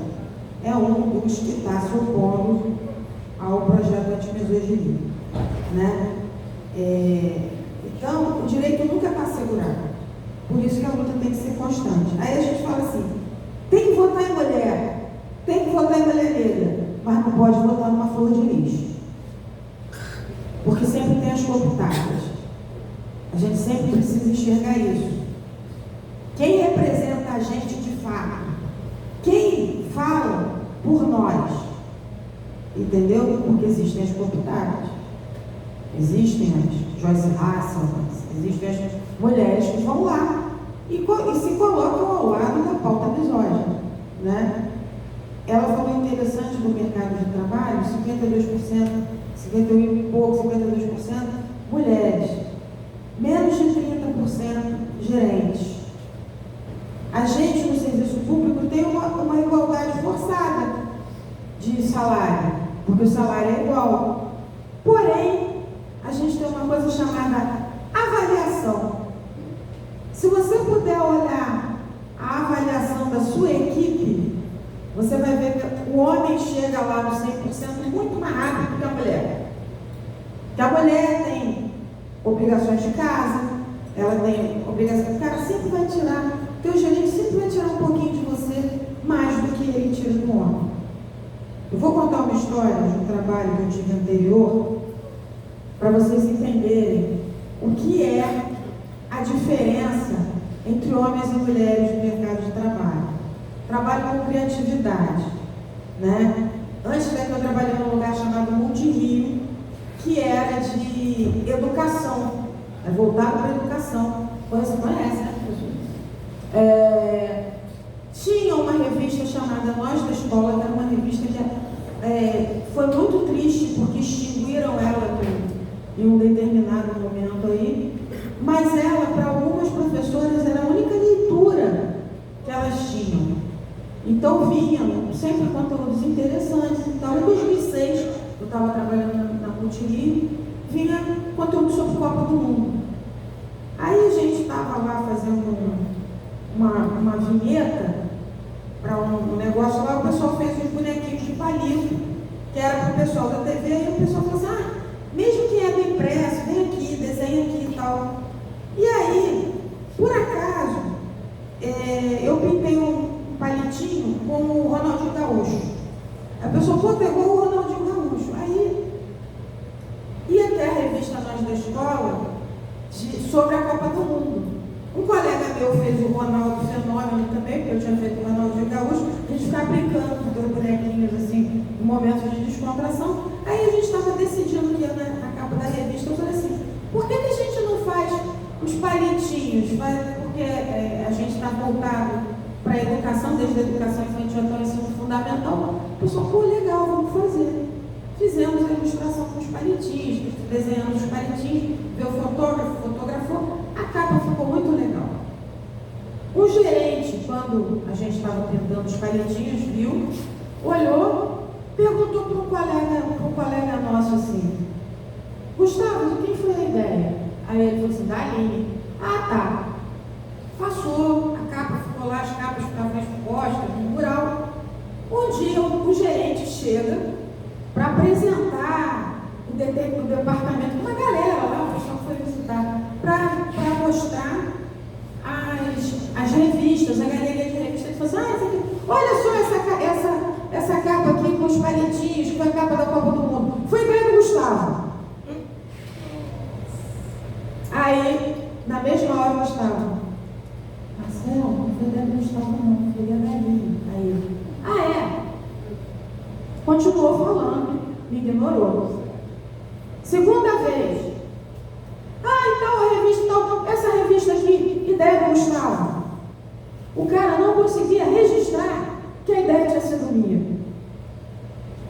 É um dos que está se opondo ao projeto anti-misoginia, né? Então, o direito nunca está assegurado. Por isso que a luta tem que ser constante. Aí a gente fala assim, tem que votar em mulher, tem que votar em mulher negra, mas não pode votar numa flor de lixo. Porque sempre tem as cooptadas. A gente sempre precisa enxergar isso. Quem representa a gente de fato? Quem fala por nós? Entendeu? Porque existem as cooptadas. Existem as Joyce Hasselman, existem as mulheres que vão lá e se colocam ao lado da pauta misógina, né? Ela falou interessante do mercado de trabalho, 52%, 51 e pouco, 52% mulheres, menos de 30% gerentes. A gente no serviço público tem uma igualdade forçada de salário, porque o salário é igual. Porém, a gente tem uma coisa chamada avaliação. Se você puder olhar a avaliação da sua equipe, você vai ver que o homem chega lá no 100% muito mais rápido do que a mulher. Que a mulher tem obrigações de casa, ela tem obrigação, o cara sempre vai tirar, teu gerente sempre vai tirar um pouquinho de você mais do que ele tira do homem. Eu vou contar uma história de um trabalho que eu tive anterior, para vocês entenderem o que é a diferença entre homens e mulheres no mercado de trabalho. Trabalho com criatividade. né? Antes daqui eu trabalhei num lugar chamado Multirio, que era de educação, voltado para a educação. Você conhece, né, professor? Tinha uma revista chamada Nós da Escola, que era uma revista que foi muito triste, porque extinguiram ela em um determinado momento aí, mas ela, para algumas professoras, era a única leitura que elas tinham. Então vinham sempre conteúdos interessantes. Então, em 2006, eu estava trabalhando na Multirio, vinha conteúdo sobre Copa do Mundo. Aí a gente estava lá fazendo uma vinheta para um negócio lá, o pessoal fez uns bonequinhos de palito, que era para o pessoal da TV, e o pessoal falou assim, mesmo que é do impresso, vem aqui, desenha aqui e tal. E aí, por acaso, eu pintei um palitinho com o Ronaldinho Gaúcho. A pessoa pegou o Ronaldinho Gaúcho. Aí, ia até a revista Nós da Escola sobre a Copa do Mundo. Um colega meu fez o Ronaldo Fenômeno também, porque eu tinha feito o Ronaldinho Gaúcho. A gente ficava brincando com dois bonequinhos assim, em momentos de descontração. Aí a gente estava decidindo que ia na capa da revista. Eu falei assim, por que a gente não faz os palitinhos? Porque a gente está voltado para a educação, desde a educação infantil até o ensino fundamental. O pessoal, pô, legal, vamos fazer. Fizemos a ilustração com os palitinhos, desenhamos os palitinhos, veio o fotógrafo, fotografou, a capa ficou muito legal. O gerente, quando a gente estava pintando os palitinhos, viu, olhou, perguntou para um colega nosso assim, Gustavo, de quem foi a ideia? Aí ele falou assim, da Aline. Ah, tá. Passou, a capa ficou lá, as capas ficavam expostas no mural. Um dia o gerente chega para apresentar o departamento, uma galera lá, o pessoal foi visitar, para mostrar as revistas, a galeria de revistas. Ele falou assim, olha só essa capa aqui com os palitinhos, que foi a capa da Copa do Mundo. Foi ideia do Gustavo. Aí, na mesma hora, o Gustavo, Marcelo, não foi ideia do Gustavo não, foi ideia da Aline. Aí ele, é? Continuou falando, me ignorou. Segunda vez. Então a revista, essa revista aqui, ideia do Gustavo. O cara não conseguia registrar que a ideia tinha sido minha.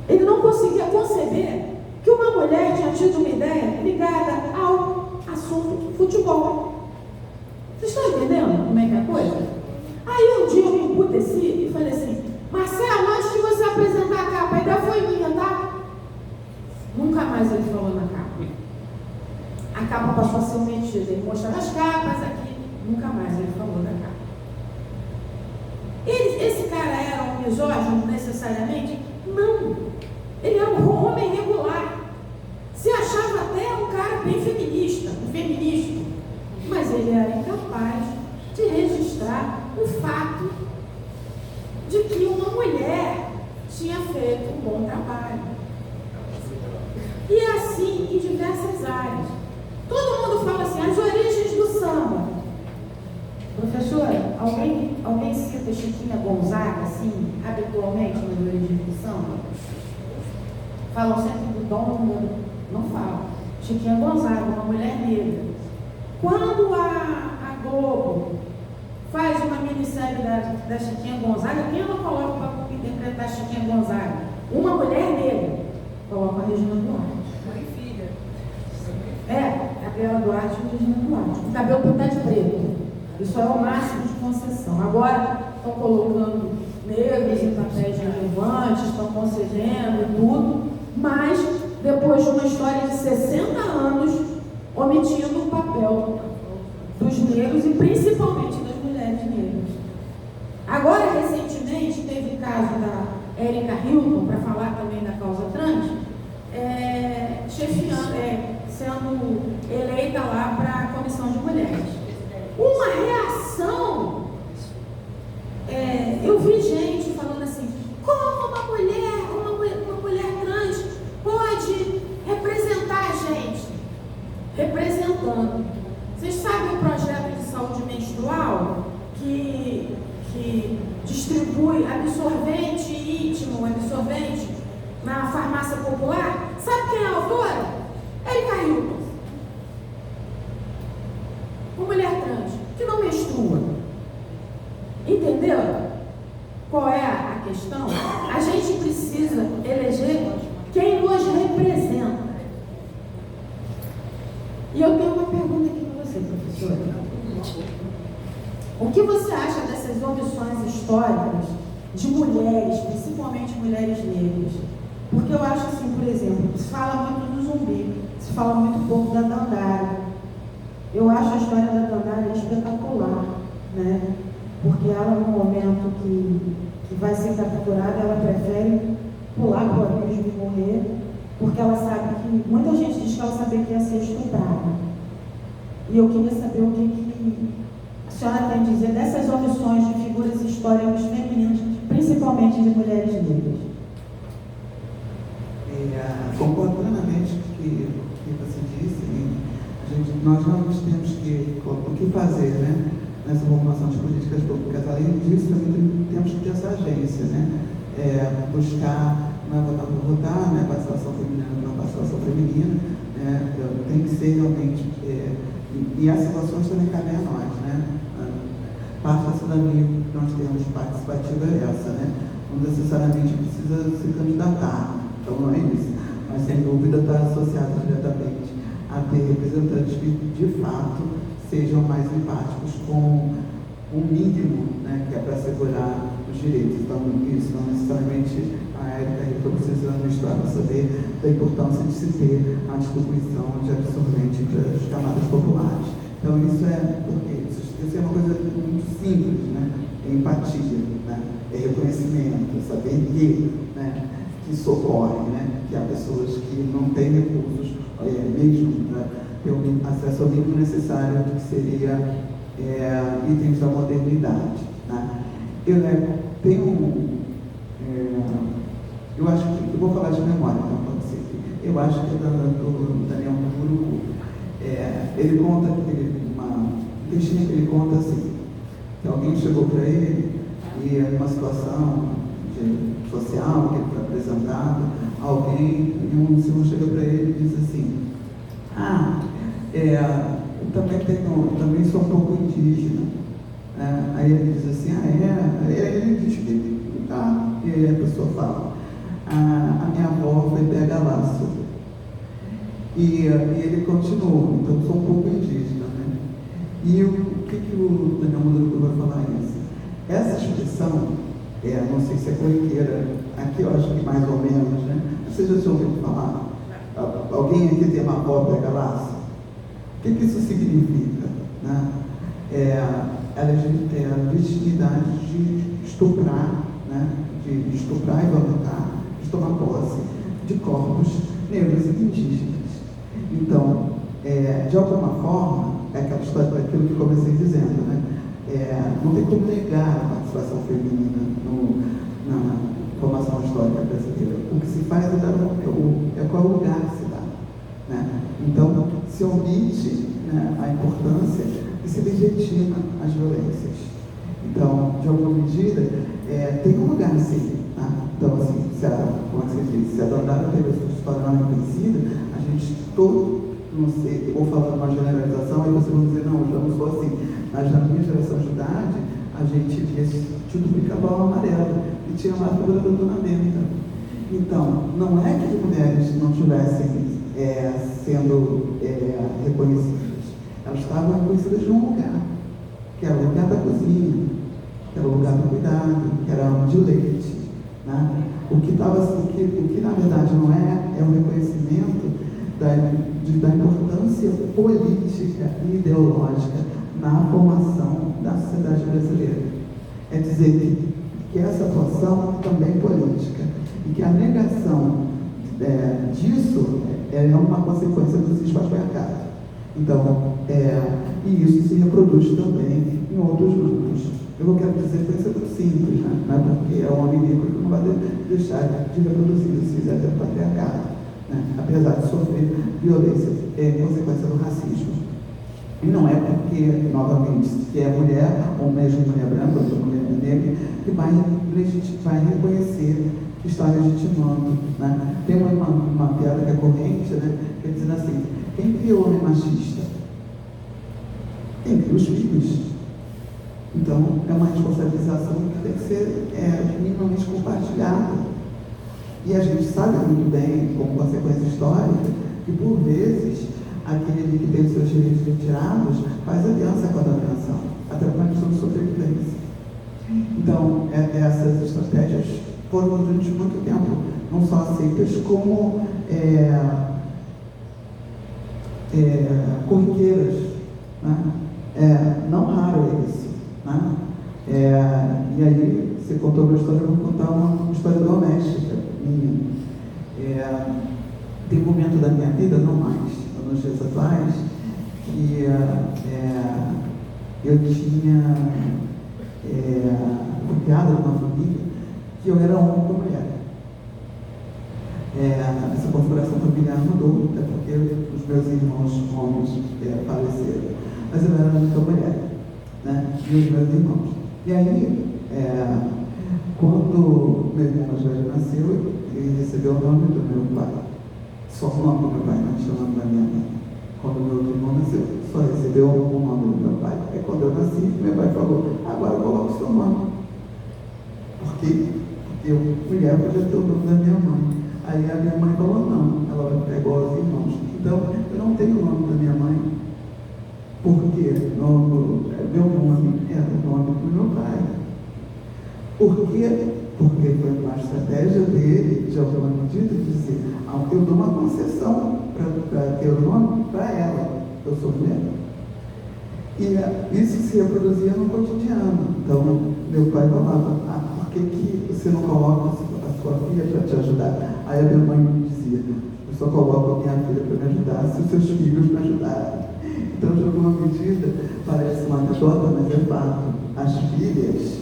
Ele não conseguia conceber que uma mulher tinha tido uma ideia ligada ao assunto futebol. Vocês estão entendendo como é que é a coisa? Aí um dia eu me emputeci e falei assim, Marcelo, antes de você apresentar a capa, a ideia foi minha, tá? Nunca mais ele falou na capa. A capa passou a ser metida. Ele mostrava as capas aqui. Nunca mais ele falou da capa. Esse cara era um misógino necessariamente? Não. Ele era um homem regular. Se achava até um cara bem feminista, um feminista. Mas ele era incapaz de registrar o fato de que uma mulher tinha feito um bom trabalho. E assim em diversas áreas. Todo mundo fala assim, as origens do samba. Professora, alguém cita Chiquinha Gonzaga, assim, habitualmente nas origens do samba? Falam sempre do Dom, não falam. Chiquinha Gonzaga, uma mulher negra. Quando a Globo faz uma minissérie da Chiquinha Gonzaga, quem ela coloca para interpretar Chiquinha Gonzaga? Uma mulher negra. Coloca a Regina Duarte. Mãe e filha. Gabriela Duarte e Regina Duarte. O cabelo pintado de preto. Isso é o máximo de concessão. Agora estão colocando negros em papéis relevantes, estão concedendo e tudo, mas depois de uma história de 60 anos, omitindo o papel dos negros e principalmente das mulheres negras. Agora, recentemente, teve o caso da Erika Hilton, para falar também da causa trans, sendo eleita lá para a Comissão de Mulheres. Uma reação, eu vi gente falando assim, como uma mulher trans pode representar a gente? Representando. Vocês sabem o projeto de saúde menstrual que distribui absorvente íntimo um absorvente na farmácia popular, sabe quem é a autora? Erika Hilton. Uma mulher trans que não menstrua. Entendeu? Qual é a questão? A gente precisa eleger quem nos representa. E eu tenho uma pergunta aqui para você, professora. O que você acha dessas omissões históricas de mulheres, principalmente mulheres negras? Porque eu acho assim, por exemplo, se fala muito do Zumbi, se fala muito pouco da Dandara. Eu acho a história da Dandara espetacular, né? Porque ela, no momento que vai ser capturada, ela prefere pular para o abismo e morrer, porque ela sabe que, muita gente diz que ela sabia que ia ser estuprada. E eu queria saber o que a senhora tem a dizer dessas omissões de figuras históricas femininas, principalmente de mulheres negras. Concordo plenamente com o que você disse. Nós realmente temos o que fazer, né, nessa formulação de políticas públicas. Além disso, também temos que ter essa agência, né, buscar, não é votar por votar, né, participação feminina não participação feminina, né, tem que ser realmente, e as situações também cabem a nós, né. Parte da cidadania que nós temos participativa é essa, né, não necessariamente precisa se candidatar, então não é isso, mas sem dúvida está associado diretamente a ter representantes que de fato sejam mais empáticos com o mínimo, né, que é para assegurar os direitos. Então, isso não necessariamente a Erika precisa mostrar para saber da importância de se ter a distribuição de absorvente para as camadas populares. Então, isso é uma coisa muito simples, né? É empatia, né? É reconhecimento, é saber que socorre, né? Que há pessoas que não têm recursos, mesmo ter um acesso ao mínimo necessário, que seria itens da modernidade. Né? Eu acho que, eu vou falar de memória, então, pode ser. Eu acho que do Daniel Muro, ele conta um textinho que ele conta assim, que alguém chegou para ele e numa situação social que ele foi apresentado, um senhor chega para ele e diz assim, eu também sou um pouco indígena. Aí ele diz assim, Aí ele diz que e aí a pessoa fala, a minha avó foi pega laço. E ele continua, então sou um pouco indígena, né? E o que o Daniel Maduro vai falar isso? Essa expressão, não sei se é corriqueira, aqui eu acho que mais ou menos, né? Vocês já ouviram falar? Alguém aqui tem uma avó pega laço? O que isso significa? Né? Ela é a legitimidade de estuprar, né? De estuprar e violentar, de tomar posse de corpos negros e indígenas. Então, de alguma forma, é aquela história daquilo que comecei dizendo, né? Não tem como negar a participação feminina na formação histórica brasileira. O que se faz é qual lugar que se dá. Né? Então, se omite, né, a importância e se legitima as violências. Então, de alguma medida, tem um lugar sim. Tá? Então, assim, como você disse, se a Dandara teve essa história não reconhecida, a gente não sei, ou falando uma generalização, aí você vai dizer, não, eu já não sou assim. Mas na minha geração de idade, a gente via Tito Pica-Pau Amarelo e tinha lá a figura da Dona Benta. Então, não é que as mulheres não estivessem sendo reconhecidas. Elas estavam reconhecidas de um lugar, que era o lugar da cozinha, que era o lugar do cuidado, que era a de leite. Né? O que na verdade não é o reconhecimento da importância política e ideológica na formação da sociedade brasileira. É dizer que essa atuação também é política e que a negação disso é uma consequência do cispatriarcado. Então, e isso se reproduz também em outros grupos. Eu não quero dizer que isso é muito simples, né? Não é porque é um homem negro que não vai deixar de reproduzir o cis-heteropatriarcado, né? Apesar de sofrer violência consequência do racismo. E não é porque, novamente, se é mulher, ou mesmo mulher branca, ou mulher negra, que vai reconhecer que está legitimando, né? Tem uma piada que é corrente, né? Que é dizendo assim: quem cria o homem machista? Quem cria os filhos? Então, é uma responsabilização que tem que ser minimamente compartilhada. E a gente sabe muito bem, como consequência histórica, que por vezes aquele que tem os seus direitos retirados faz aliança com a dominação, até por uma questão de sobrevivência. Então, essas estratégias foram durante muito tempo não só aceitas como corriqueiras, né? Não raro é isso, né? E aí, você contou uma história, eu vou contar uma história doméstica minha. Tem um momento da minha vida, não mais, nos dias atuais, que eu tinha fui criada numa família que eu era homem com mulher. Essa configuração familiar mudou, até porque os meus irmãos homens faleceram, mas eu era a única mulher, né? E os meus irmãos. E aí, quando meu irmão mais velho nasceu, ele recebeu o nome do meu pai. Só o nome do meu pai, não tinha o nome da minha mãe. Quando meu outro irmão nasceu, só recebeu o nome do meu pai. Aí quando eu nasci, meu pai falou: agora coloca o seu nome. Por quê? Porque eu, mulher, podia ter o nome da minha mãe. Aí a minha mãe falou: não, ela vai pegar os irmãos. Então, eu não tenho o nome da minha mãe, porque meu nome era o nome do meu pai. Por quê? Porque foi uma estratégia dele, de alguma medida, de dizer: eu dou uma concessão para ter o nome para ela, eu sou mulher. E isso se reproduzia no cotidiano. Então, meu pai falava: por que você não coloca a sua filha para te ajudar? Aí a minha mãe me dizia: eu só coloco a minha filha para me ajudar se os seus filhos me ajudarem. Então, de alguma medida, parece uma anedota, mas é fato. As filhas,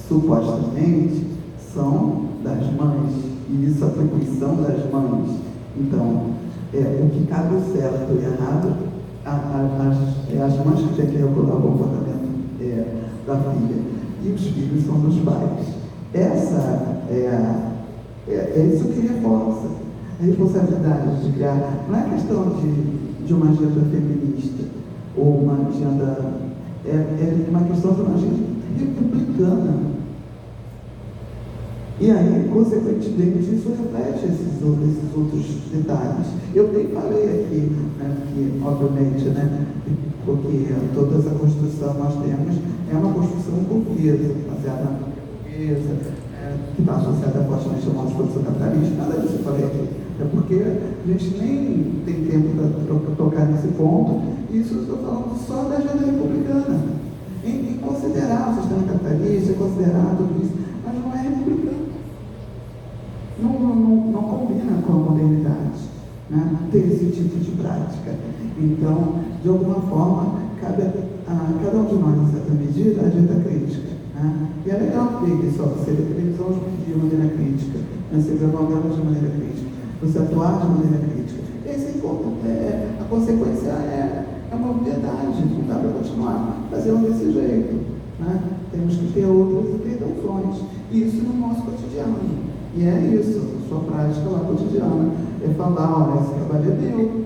supostamente, são das mães, e isso é a atribuição das mães. Então, o que cabe o certo e errado, as mães que têm que regular o comportamento da filha, e os filhos são dos pais. Isso que reforça a responsabilidade de criar. Não é questão de uma agenda feminista ou uma agenda, é uma questão de uma agenda republicana. E aí, consequentemente, isso reflete esses outros detalhes. Eu nem falei aqui, né, que, obviamente, né, porque toda essa construção nós temos é uma construção burguesa, baseada na burguesa, que está associada fortemente ao nosso produção capitalista. Nada disso eu falei aqui. É porque a gente nem tem tempo para tocar nesse ponto. Isso eu estou falando só da agenda republicana. Em considerar o sistema capitalista, considerar tudo isso, mas não é republicano. Não combina com a modernidade, né? Ter esse tipo de prática. Então, de alguma forma, cabe a cada um de nós, em certa medida, a agenda crítica, né? E é legal ver isso, você ver televisão de maneira crítica, né? Você ver novelas de maneira crítica, você atuar de maneira crítica. Esse encontro, a consequência é uma obviedade, não dá para continuar fazendo desse jeito, né? Temos que ter outras intervenções, e isso no nosso cotidiano. E é isso, a sua prática lá cotidiana, é falar: olha, esse trabalho é meu,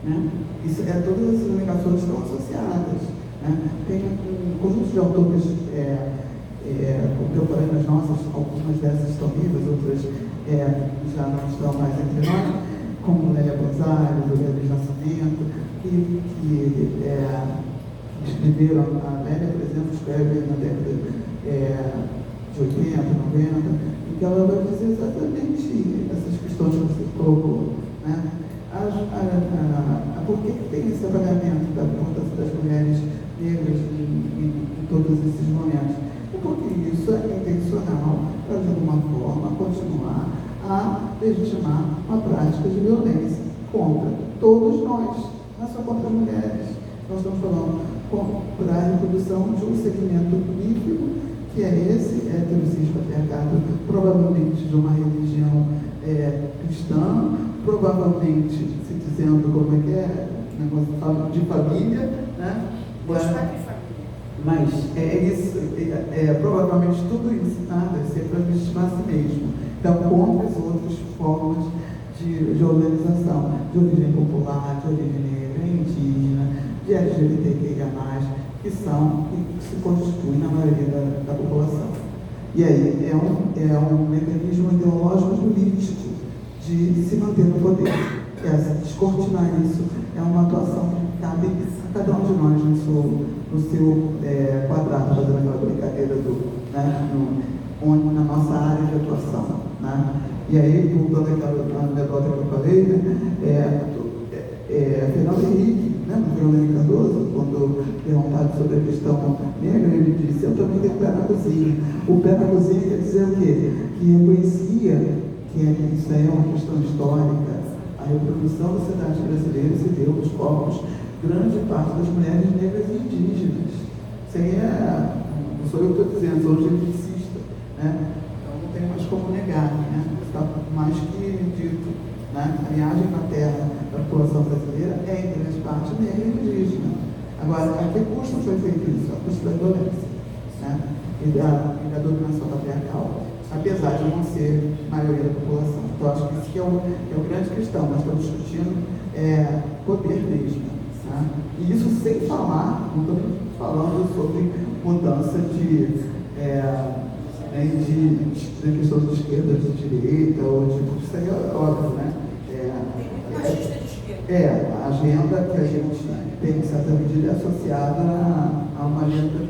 né? Isso todas essas negações estão associadas, né? Tem um conjunto de autores contemporâneas nossas, algumas dessas estão vivas, outras já não estão mais entre nós, como Lélia Gonzalez, Luiz Nascimento, que escreveram. A Lélia, por exemplo, escreve na década de 80, 90, que ela vai dizer exatamente essas questões que você colocou, né? Por que tem esse avaliamento da importância das mulheres negras em todos esses momentos? É porque isso é intencional para, de alguma forma, continuar a legitimar uma prática de violência contra todos nós, não só contra as mulheres. Nós estamos falando para a reprodução de um segmento ínfimo, que é esse heterocis patriarcado, provavelmente de uma religião cristã, provavelmente se dizendo como é que é, negócio de família, né? Mas isso, provavelmente tudo isso deve ser para legitimar a si mesmo. Então, contra as outras formas de organização, de origem popular, de origem negra, indígena, de LGBTQIA+, que se constituem na maioria da população. E aí é um mecanismo ideológico político de se manter no poder. Descortinar isso é uma atuação que cabe a cada um de nós no seu quadrado, fazendo aquela brincadeira na nossa área de atuação. Né? E aí, voltando àquela anedota que eu falei, Fernando Henrique, Fernando Henrique Cardoso, quando perguntado sobre a questão negra, ele disse: eu também tenho pé na cozinha. O pé na cozinha quer dizer o quê? Que reconhecia que isso aí é uma questão histórica. A reprodução da sociedade brasileira se deu nos corpos grande parte das mulheres negras e indígenas. Isso aí não sou eu que estou dizendo, sou geneticista, né? Então não tem mais como negar, né? Está mais que dito, né? A linhagem materna da população brasileira é em grande parte negra e indígena. Agora, a que custo foi feito isso? A custo da violência, né? E da dominação patriarcal, apesar de não ser a maioria da população. Então, acho que isso que é o grande questão. Nós estamos discutindo poder mesmo. Né? E isso sem falar, não estou falando sobre mudança de questão de esquerda, de direita, ou isso aí é óbvio, né? A agenda que a gente tem, em certa medida, é associada a uma agenda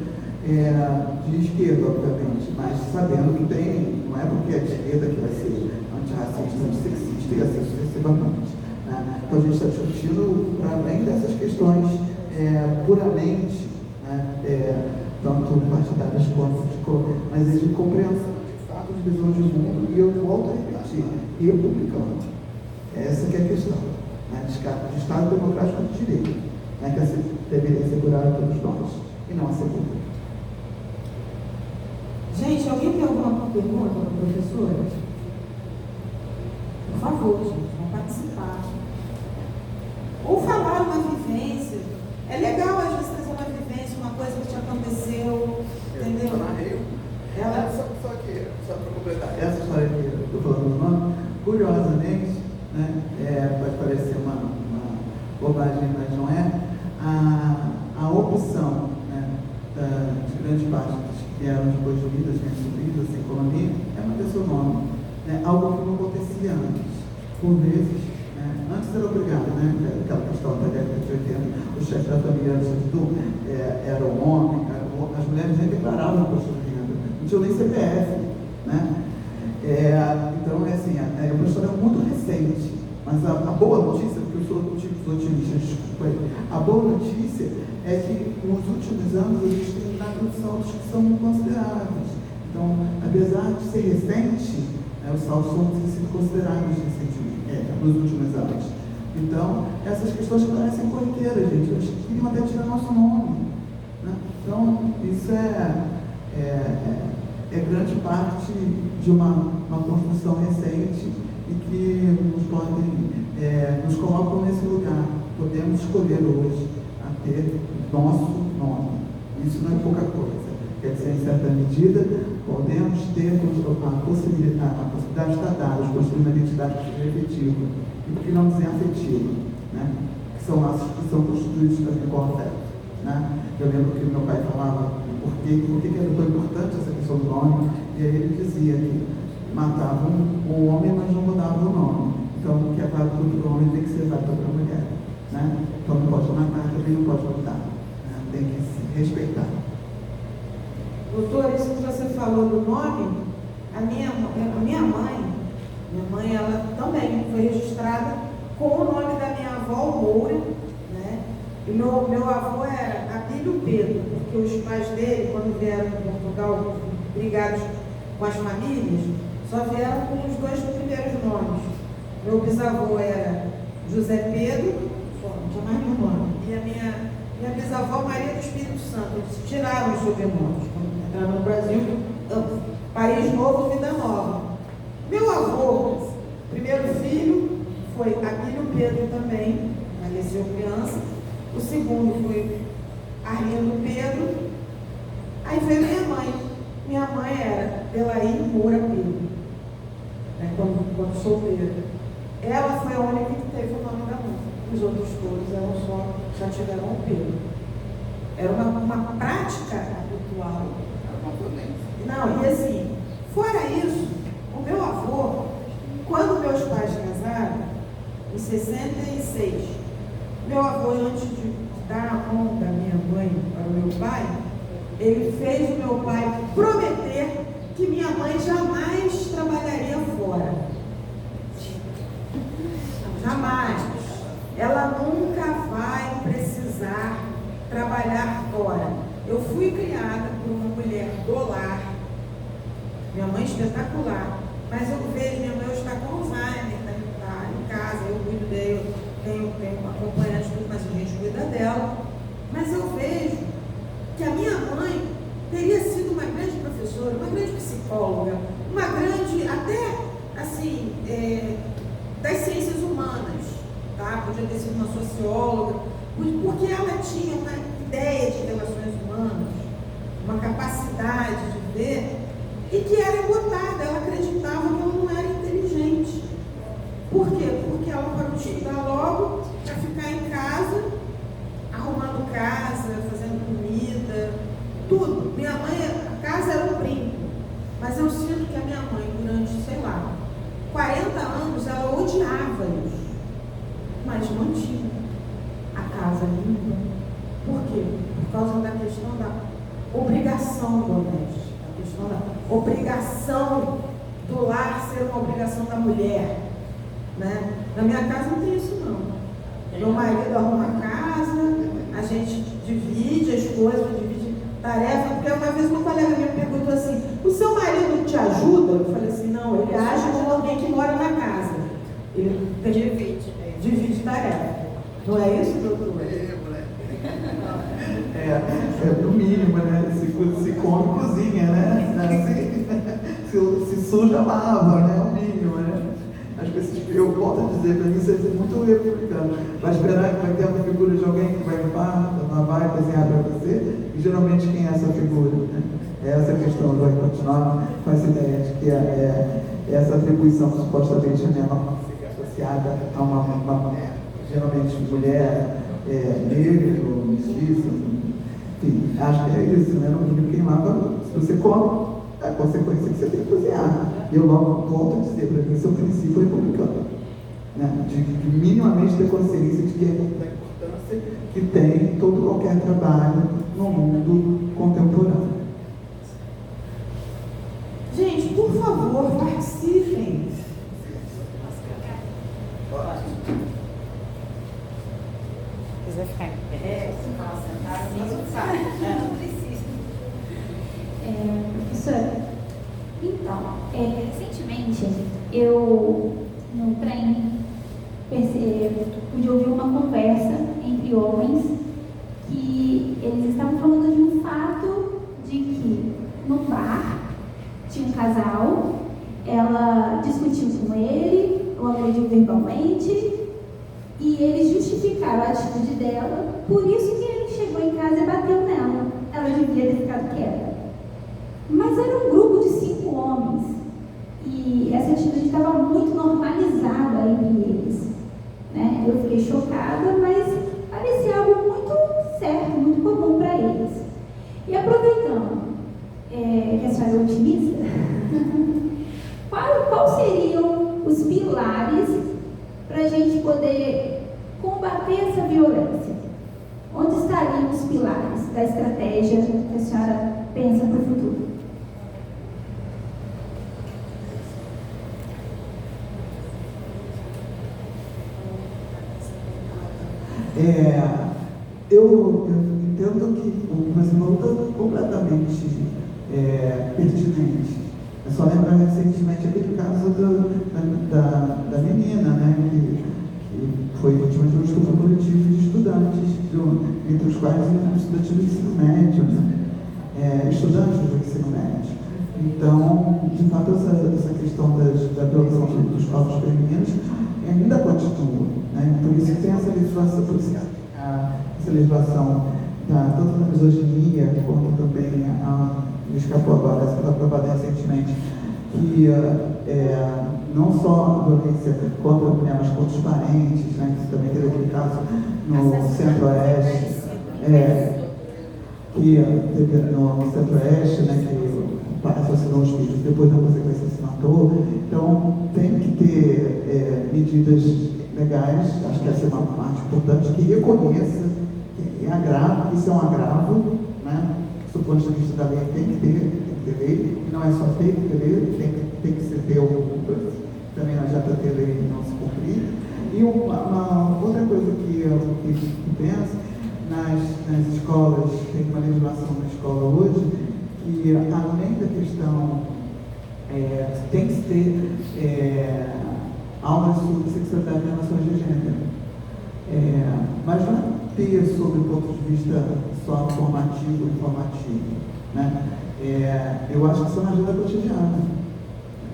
de esquerda, obviamente, mas sabendo que não é porque é de esquerda que vai ser antirracista, antissexista e assim sucessivamente. Né? Então a gente está discutindo, para além dessas questões puramente, tanto partidárias quanto mas de compreensão de fato, de visão de mundo, e eu volto a repetir, republicano. Essa que é a questão, né? De Estado democrático de direito, né? Que deveria assegurar a todos nós, e não assegurar. Gente, alguém tem alguma pergunta para a professora? Por favor, gente, vão participar. Ou falar uma vivência. É legal, às vezes, trazer uma vivência, uma coisa que te aconteceu, entendeu? Eu narrei só para completar, essa história que eu estou falando do nome, curiosamente, né, pode parecer uma bobagem, mas não é, a opção, né, de grande parte que eram depois de vidas bem subidas, sem economia, é manter seu nome. Né? Algo que não acontecia antes. Por vezes, antes era obrigado, né? Aquela questão da década de 80, o chefe da família era um homem, as mulheres nem declaravam imposto de renda, não tinham nem CPF. Né? Então, assim, é uma história muito recente, mas a boa notícia, porque eu sou do tipo dos otimistas, desculpa aí, a boa notícia é que nos últimos anos a gente tem dado saltos que são consideráveis. Então, apesar de ser recente, os saltos têm sido consideráveis nos últimos anos. Então, essas questões parecem corriqueiras, gente. Eles queriam até tirar nosso nome. Né? Então, isso é grande parte de uma construção recente e que nos colocam nesse lugar. Podemos escolher hoje a ter nosso nome. Isso não é pouca coisa. Quer dizer, em certa medida, podemos ter a possibilidade de estar dados, construir uma identidade efetiva, e por que não dizer afetiva, né? Que são laços que são constituídos também com afeto. Né? Eu lembro que meu pai falava por que era tão importante essa questão do nome, e aí ele dizia que matavam o homem, mas não mudavam o nome. Então, o que é válido para o homem tem que ser válido para a mulher. Né? Então, não pode matar, também não pode mudar. Né? Tem que se respeitar. Doutor, isso que você falou do nome, a minha mãe, ela também foi registrada com o nome da minha avó, Moura, né? E meu avô era Abílio Pedro, porque os pais dele, quando vieram para Portugal, brigados com as famílias, só vieram com os 2 primeiros nomes. Meu bisavô era José Pedro, não tinha mais nenhum nome, e a minha bisavó Maria do Espírito Santo. Eles tiraram os sobrenomes. Entraram no Brasil, país novo, vida nova. Meu avô, primeiro filho, foi Abílio Pedro também, faleceu criança. O segundo foi Arlindo Pedro, Delaí Moura Pedro, né, quando solteira. Ela foi a única que teve o nome da música. Os outros todos eram só tiveram o Pedro. Era uma prática habitual. Não, e assim, fora isso, o meu avô, quando meus pais casaram, em 66, meu avô, antes de dar a mão da minha mãe para o meu pai, ele fez o meu pai prometer que minha mãe jamais trabalharia fora. Jamais. Ela nunca vai precisar trabalhar fora. Eu fui criada por uma mulher do lar, minha mãe espetacular, mas eu vejo, minha mãe hoje está com Alzheimer, está em casa, eu cuido dela, tenho uma acompanhante, mas a gente cuida dela. Mas eu vejo que a minha mãe teria sido uma grande professora, uma grande psicóloga, uma grande, até assim, das ciências humanas, tá? Podia ter sido uma socióloga, porque ela tinha uma ideia de relações humanas, uma capacidade de ver, e que era embotada, ela acreditava que ela não era inteligente. Por quê? Porque ela parou de estudar logo para ficar em casa, arrumando casa, fazendo comida, tudo. Minha mãe, a casa era um brinco, mas eu sinto que a minha mãe, durante, sei lá, 40 anos, ela odiava isso, mas mantinha a casa limpa. Por quê? Por causa da questão da obrigação doméstica, a questão da obrigação do lar ser uma obrigação da mulher, né? Na minha casa não tem isso não. Meu marido arruma a casa, a gente divide as coisas, divide tarefa, porque uma vez uma colega minha me perguntou assim, o seu marido te ajuda? Eu falei assim, não, ele age como alguém que mora na casa. Ele divide tarefa. Não é isso, doutor? É no mínimo, né? Se come, cozinha, né? Se suja, lava, né? É o mínimo, né? As pessoas, eu volto a dizer, para mim isso é muito republicano. Vai esperar que vai ter uma figura de alguém que vai limpar, lavar e cozinhar para você, e geralmente quem é essa figura, né? É essa questão, vai continuar com essa ideia de que essa atribuição supostamente é associada a uma geralmente mulher negra ou mestiça, enfim, acho que é isso, né? No mínimo quem lava, se você come, é a consequência que você tem que cozinhar. E eu logo volto a dizer, para mim, isso é um princípio republicano, né? De minimamente ter consciência de que da importância que tem todo qualquer trabalho no mundo contemporâneo. Gente, por favor, participem. Quiser ficar em pé, se falar sentado, não precisa. Professora, então, recentemente eu, no trem, pude ouvir uma conversa entre homens que eles estavam falando de um fato de que no bar tinha um casal, ela discutiu com ele, o agrediu verbalmente, e eles justificaram a atitude dela, por isso que ele chegou em casa e bateu nela. Ela devia ter ficado quieta. Mas era um grupo de 5 homens, e essa atitude estava muito normalizada entre eles, né? Eu fiquei chocada, mas parecia algo muito certo, muito comum para eles. E aproveitando que a senhora é otimista, quais seriam os pilares para a gente poder combater essa violência? Onde estariam os pilares da estratégia que a senhora pensa para o futuro? Eu entendo que o que você falou está completamente pertinente. É só lembrar recentemente aquele caso da menina, né, que foi ultimamente um estudo coletivo de estudantes, entre os quais estudantes do ensino médio, né, estudantes do ensino médio. Então, de fato, essa questão da violação dos corpos femininos ainda continua, né? Por isso que tem essa legislação policial, essa legislação tanto da misoginia quanto também me escapou agora, essa foi aprovada recentemente que não só a violência contra a mulher, mas contra os parentes, né, que também teve aquele caso no Centro-Oeste, que teve no Centro-Oeste, né, que o pai assassinou os filhos, depois da consequência se matou. Então, tem que ter medidas legais, acho que essa é uma parte importante, que reconheça que é agravo, que isso é um agravo, né? Do ponto de vista da lei, tem que ter lei, e não é só ter que ter lei, tem que ser ter alguma, também não adianta ter lei e não se cumprir. E uma outra coisa que eu penso, nas escolas, tem uma legislação na escola hoje, que além da questão, tem que ter aulas sobre sexualidade e relações de gênero. Mas não é ter sobre o ponto de vista só formativo e informativo, né? Eu acho que isso é uma agenda cotidiana.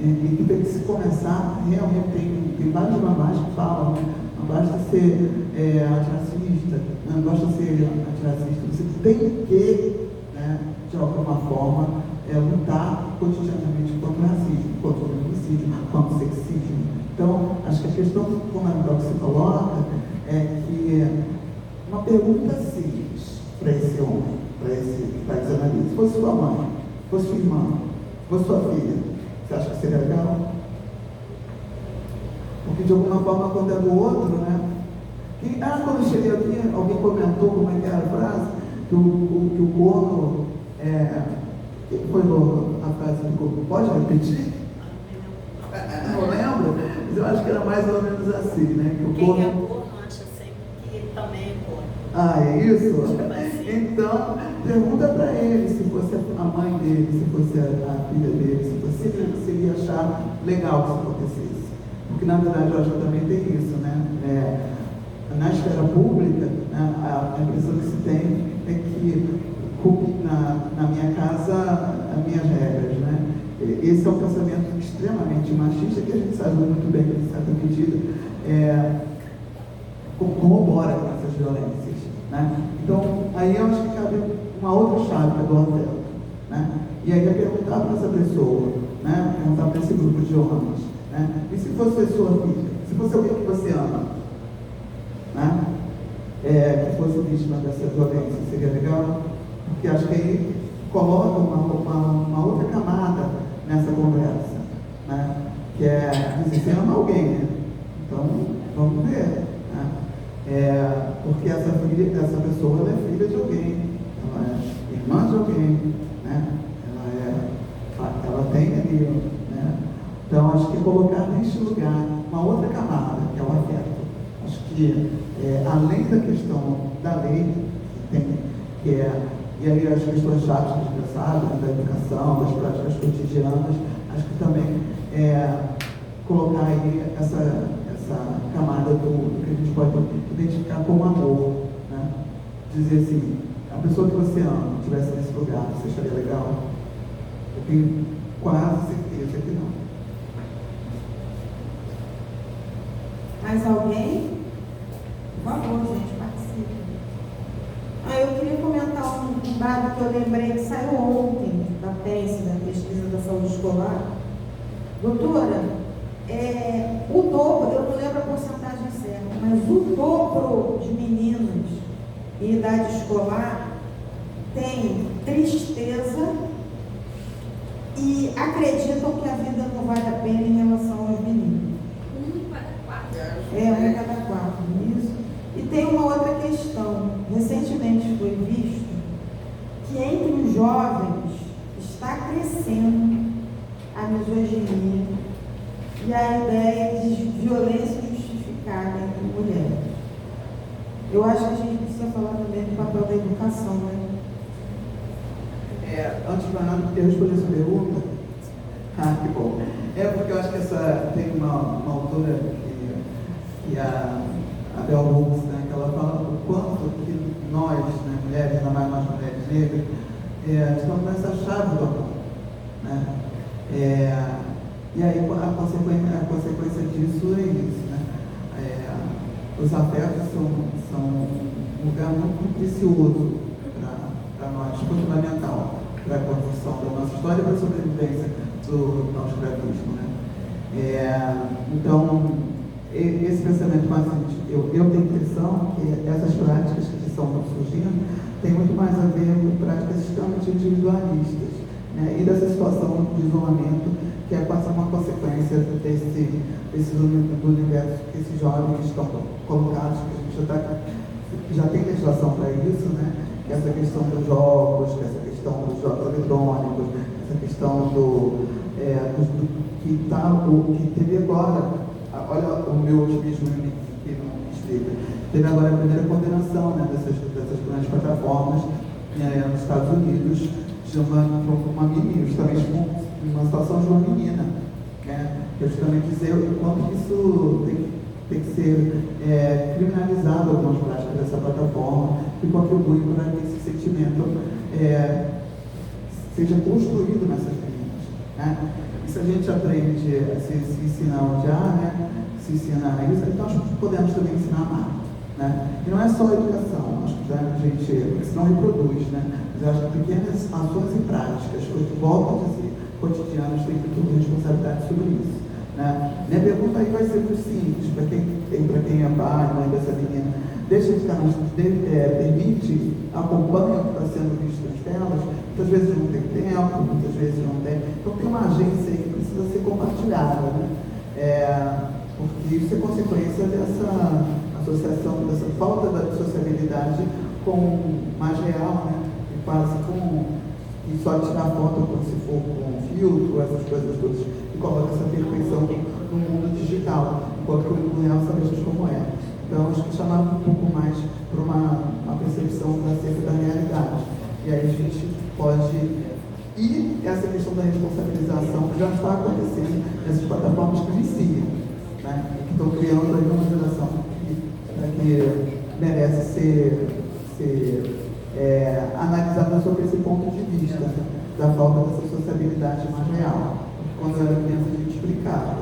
E que tem que se começar, realmente, tem vários babás que falam, né? Não basta ser antirracista, não basta ser antirracista, você tem que, né, de alguma forma, lutar cotidianamente contra o racismo, contra o feminicídio, contra o sexismo. Então, acho que a questão fundamental que você coloca é que uma pergunta simples para esse homem, para esse que está desanalisando. Se fosse sua mãe, se fosse sua irmã, se fosse sua filha, você acha que seria legal? Porque de alguma forma, quando é do outro, né? Quando eu cheguei aqui, alguém comentou como é que era a frase, que o corno foi louco, a frase do corno. Pode repetir? Não lembro, mas eu acho que era mais ou menos assim, né? Que o Quem corno... é corno acha sempre que ele também é corno. Ah, é isso? Então, pergunta para ele se fosse a mãe dele, se fosse a filha dele, se ele ia achar legal que isso acontecesse. Porque, na verdade, eu acho que também tem isso, né? Na esfera pública, né, a impressão que se tem é que na minha casa, as minhas regras, né? Esse é um pensamento extremamente machista, que a gente sabe muito bem que, em certa medida, corrobora com essas violências, né? Então, aí eu acho que cabe uma outra chave do hotel, né? E aí é perguntar para essa pessoa, né? Perguntar para esse grupo de homens, né? E se fosse a sua filha? Se fosse alguém que você ama, né? Que fosse vítima dessa violência, seria legal? Porque acho que aí coloca uma outra camada nessa conversa, né? Que é dizer, você ama alguém, né? Então, vamos ver, né? Porque essa pessoa ela é filha de alguém, ela é irmã de alguém, né? Ela tem ali, né? Então, acho que colocar neste lugar uma outra camada, que é o afeto. Acho que, além da questão da lei, e aí as questões chaves que a gente sabe, né, da educação, das práticas cotidianas, acho que também colocar aí essa camada do que a gente pode identificar como amor, né? Dizer assim, a pessoa que você ama estivesse nesse lugar, você acharia legal? Eu tenho quase certeza que não. Mais alguém? Por favor, gente, participe. Eu queria comentar um dado que eu lembrei que saiu ontem da PES, da Pesquisa da Saúde Escolar. Doutora, o dobro, eu não lembro a porcentagem certa, mas o dobro de meninos em idade escolar tem tristeza e acreditam que a vida não vale a pena em relação aos meninos. 1 em cada 4. 1 em cada 4, isso. E tem uma outra questão. Recentemente foi visto que entre os jovens está crescendo a misoginia e a ideia de violência justificada entre mulheres. Eu acho que a gente precisa falar também do papel da educação, né? Antes de nada, eu respondi essa pergunta. Que bom. Porque eu acho que tem uma autora que a Bell Hooks, né, que ela fala o quanto que nós, né, mulheres, ainda mais nós mulheres negras, estamos nessa chave do amor, né? E aí a consequência disso é isso, né? Os afetos são um lugar muito precioso para nós, fundamental para a construção da nossa história e para a sobrevivência ao escravismo, né? Então, esse pensamento mais eu tenho a impressão que essas práticas que estão surgindo têm muito mais a ver com práticas extremamente individualistas, né? E dessa situação de isolamento que é quase uma consequência desse do universo que esses jovens estão colocados, que a gente já tem legislação para isso, né? Que essa questão dos jogos, que essa questão dos jogos eletrônicos, essa questão que teve agora, olha o meu otimismo que não explica, teve agora a primeira condenação, né, dessas grandes plataformas nos Estados Unidos, chamando uma menina, justamente uma situação de uma menina, né, justamente dizer o quanto isso tem que ser criminalizado algumas práticas dessa plataforma que contribuem para que esse sentimento seja construído nessas meninas, né? E se a gente aprende a se ensinar a odiar, né? Se ensinar isso, então nós podemos também ensinar a amar, né? E não é só a educação, acho que a gente, isso não reproduz, né? Mas eu acho que pequenas ações e práticas, volto a dizer, cotidianas, têm que ter responsabilidade sobre isso, né? Minha pergunta aí vai ser muito simples, para quem é pai, mãe dessa menina, deixa de canais, permite, acompanha o que está sendo visto nas telas, muitas vezes não tem tempo, muitas vezes não tem. Então tem uma agência aí que precisa ser compartilhada, né? Porque isso é consequência dessa associação, dessa falta de sociabilidade com mais real, né? E quase e só tirar foto como se for com filtro, essas coisas todas, e coloca essa perfeição no mundo digital, enquanto que o mundo real sabemos como é. Então, acho que chamava um pouco mais para uma percepção acerca da realidade. E aí a gente pode... E essa questão da responsabilização que já está acontecendo nessas plataformas que viciam, né? Que estão criando aí uma geração que merece ser analisada sobre esse ponto de vista, né? Da falta dessa sociabilidade mais real. Quando eu era criança, a gente explicava.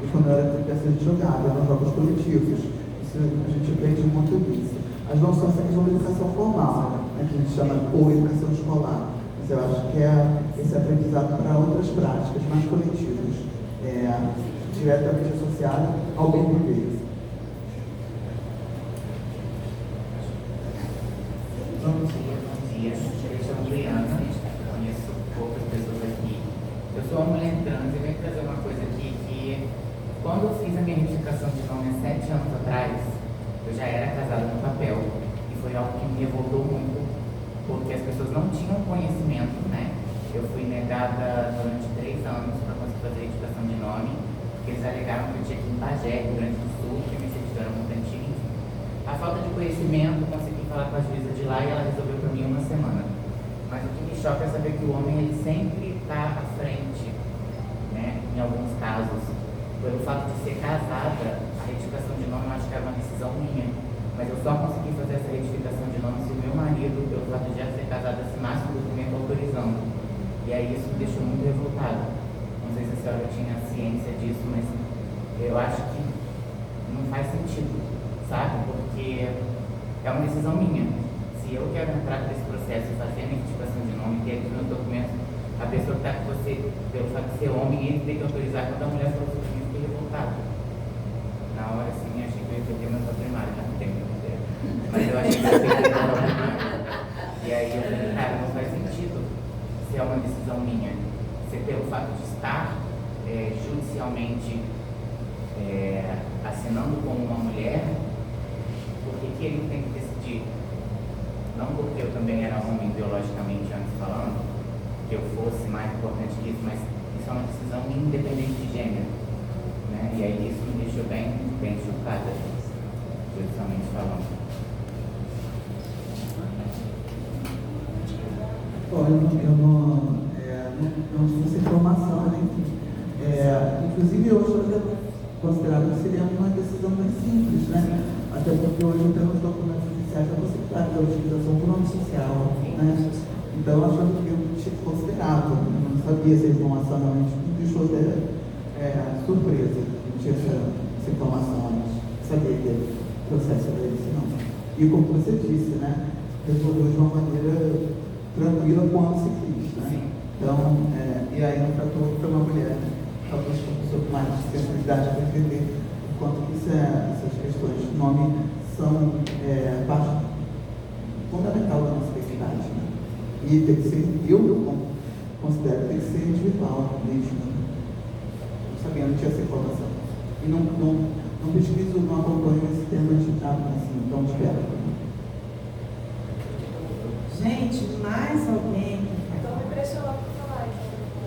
E quando eu era criança, a gente jogava nos jogos coletivos. A gente aprende muito disso. Mas não só essa questão da educação formal, né, que a gente chama ou educação escolar. Mas eu acho que esse aprendizado para outras práticas mais coletivas, diretamente associado ao bem viver. Bom dia. Eu sou Juliana, conheço poucas pessoas aqui. Eu sou uma mulher trans e venho trazer uma coisa aqui que... Quando eu fiz a minha retificação de nome há 7 anos atrás, eu já era casada no papel e foi algo que me revoltou muito, porque as pessoas não tinham conhecimento, né? Eu fui negada durante 3 anos para conseguir fazer a retificação de nome, porque eles alegaram que eu tinha que ir em Bagé, Rio Grande do Sul, que me certificaram muito antigo. A falta de conhecimento, consegui falar com a juíza de lá e ela resolveu para mim uma semana. Mas o que me choca é saber que o homem ele sempre está à frente, né? Em alguns casos. Pelo fato de ser casada, a retificação de nome eu acho que era uma decisão minha. Mas eu só consegui fazer essa retificação de nome se o meu marido, pelo fato de já ser casado, assinasse o documento autorizando. E aí isso me deixou muito revoltado. Não sei se a senhora tinha ciência disso, mas eu acho que não faz sentido, sabe? Porque é uma decisão minha. Se eu quero entrar nesse processo e fazer a retificação de nome, ter aqui meus documentos, a pessoa que está com você, pelo fato de ser homem, ele tem que autorizar. Quando a mulher falou sobre isso, fiquei revoltado. Na hora, assim, achei que eu ia perder meu primário, já não tem que ter. Mas eu achei que eu ia perder meu primário. E aí eu falei, cara, não faz sentido se é uma decisão minha. Se pelo fato de estar judicialmente assinando como uma mulher, por que ele tem que decidir? Não porque eu também era homem biologicamente antes falando, que eu fosse mais importante que isso, mas isso é uma decisão independente de gênero, né? E aí isso me deixou bem chocada, judicialmente falando. Olha, eu não tinha essa informação, né? Inclusive hoje eu considerado que seria uma decisão mais simples, né? Até porque hoje temos documentos oficiais da possibilidade da utilização do nome social, né? Então eu achava que eu tinha considerado, não sabia essa informação, realmente me deixou até surpresa, não tinha essa informação antes, sabia que o processo era esse, não. E como você disse, né? Resolveu de uma maneira tranquila quando se quis, né? Sim. Então, e aí no trator foi uma mulher, talvez com pessoa com mais sensibilidade para entender o quanto que essas questões de nome são parte fundamental da nossa identidade. Né? E tem que ser, eu considero, tem que ser individual mesmo. Não sabia, não tinha essa informação. E não pesquiso, não acompanho esse tema de assim, tão de perto. Gente, mais alguém? Estou me impressionando por falar.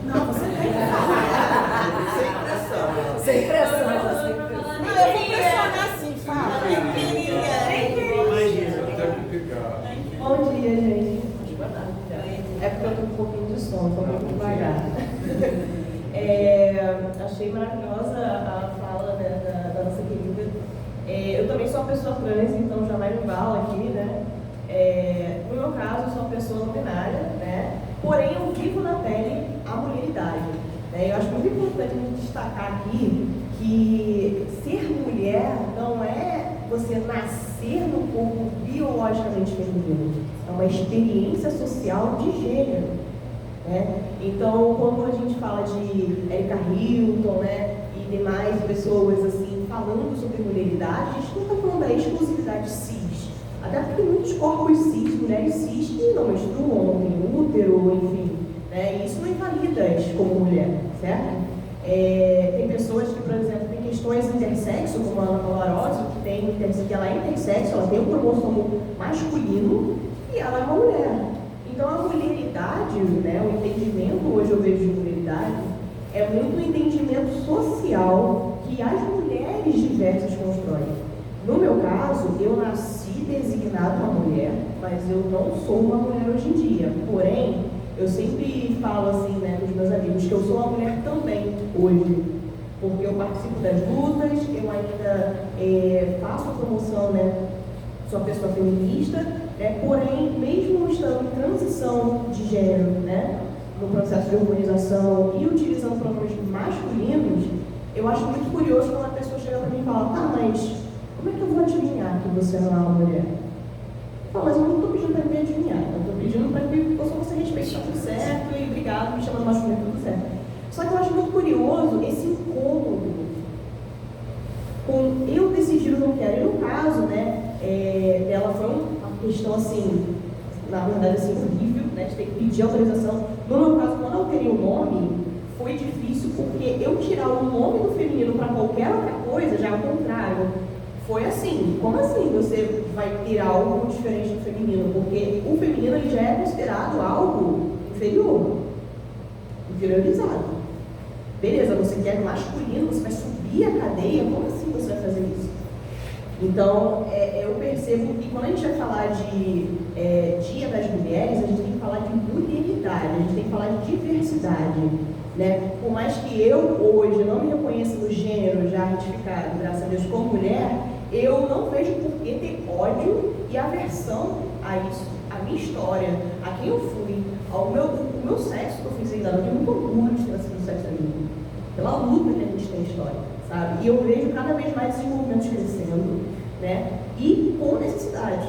Não, você tem que falar. Sem pressão. Sem pressão, sem pressão. Não, eu vou pressionar sim, fala. Bom dia, gente. É porque eu tô com um pouquinho de sono, tô um pouco devagar. Achei maravilhosa a fala, né, da nossa querida. Eu também sou uma pessoa trans, então já vai no embalo aqui, né? No meu caso, eu sou uma pessoa não binária, né? Porém, eu vivo na pele a mulheridade. Né? Eu acho muito importante a gente destacar aqui que ser mulher não é você nascer no corpo biologicamente feminino. É uma experiência social de gênero. Né? Então, quando a gente fala de Erika Hilton, né, e demais pessoas assim, falando sobre mulheridade, a gente não está falando da exclusividade cis. Até porque muitos corpos cis, mulheres cis, que não menstruam, não têm útero, enfim. Né? E isso não invalida como mulher, certo? Tem pessoas que, por exemplo, têm questões intersexo, como a Ana Polarosi, que ela é intersexo, ela tem um cromossomo masculino e ela é uma mulher. Então, a mulheridade, né, o entendimento hoje eu vejo de mulheridade, é muito o entendimento social que as mulheres diversas constroem. No meu caso, eu nasci designada uma mulher, mas eu não sou uma mulher hoje em dia. Porém, eu sempre falo assim, né, com os meus amigos, que eu sou uma mulher também hoje, porque eu participo das lutas, eu ainda faço a promoção, né, sou uma pessoa feminista, né, porém, mesmo estando em transição de gênero, né, no processo de hormonização e utilizando pronomes masculinos, eu acho muito curioso quando a pessoa chega para mim e fala, tá, mas como é que eu vou adivinhar que você não é uma mulher? Eu falo, mas eu não estou pedindo para me adivinhar, eu estou pedindo para que você respeite, está tudo certo, e obrigado, me chamando masculino, tudo certo. Só que eu acho muito curioso esse incômodo com eu decidir o que eu quero. E no caso, né, dela foi uma questão assim, na verdade assim, horrível, né, de ter que pedir autorização. No meu caso, quando eu alterei o nome, foi difícil porque eu tirar o nome do feminino para qualquer outra coisa, já ao contrário, foi assim, como assim você vai ter algo diferente do feminino? Porque o feminino ele já é considerado algo inferior, inferiorizado. Beleza, você quer masculino, você vai subir a cadeia, como assim você vai fazer isso? Então, eu percebo que quando a gente vai falar de Dia das Mulheres, a gente tem que falar de mulheridade, a gente tem que falar de diversidade. Né? Por mais que eu hoje não me reconheça no gênero já retificado, graças a Deus, como mulher, eu não vejo por que ter ódio e aversão a isso, a minha história, a quem eu fui, ao meu sexo que eu fiz ainda. Eu tenho muito orgulho de ter nascido no sexo feminino, pela luta que a gente tem história, sabe? E eu vejo cada vez mais esses movimentos crescendo, né? E com necessidade,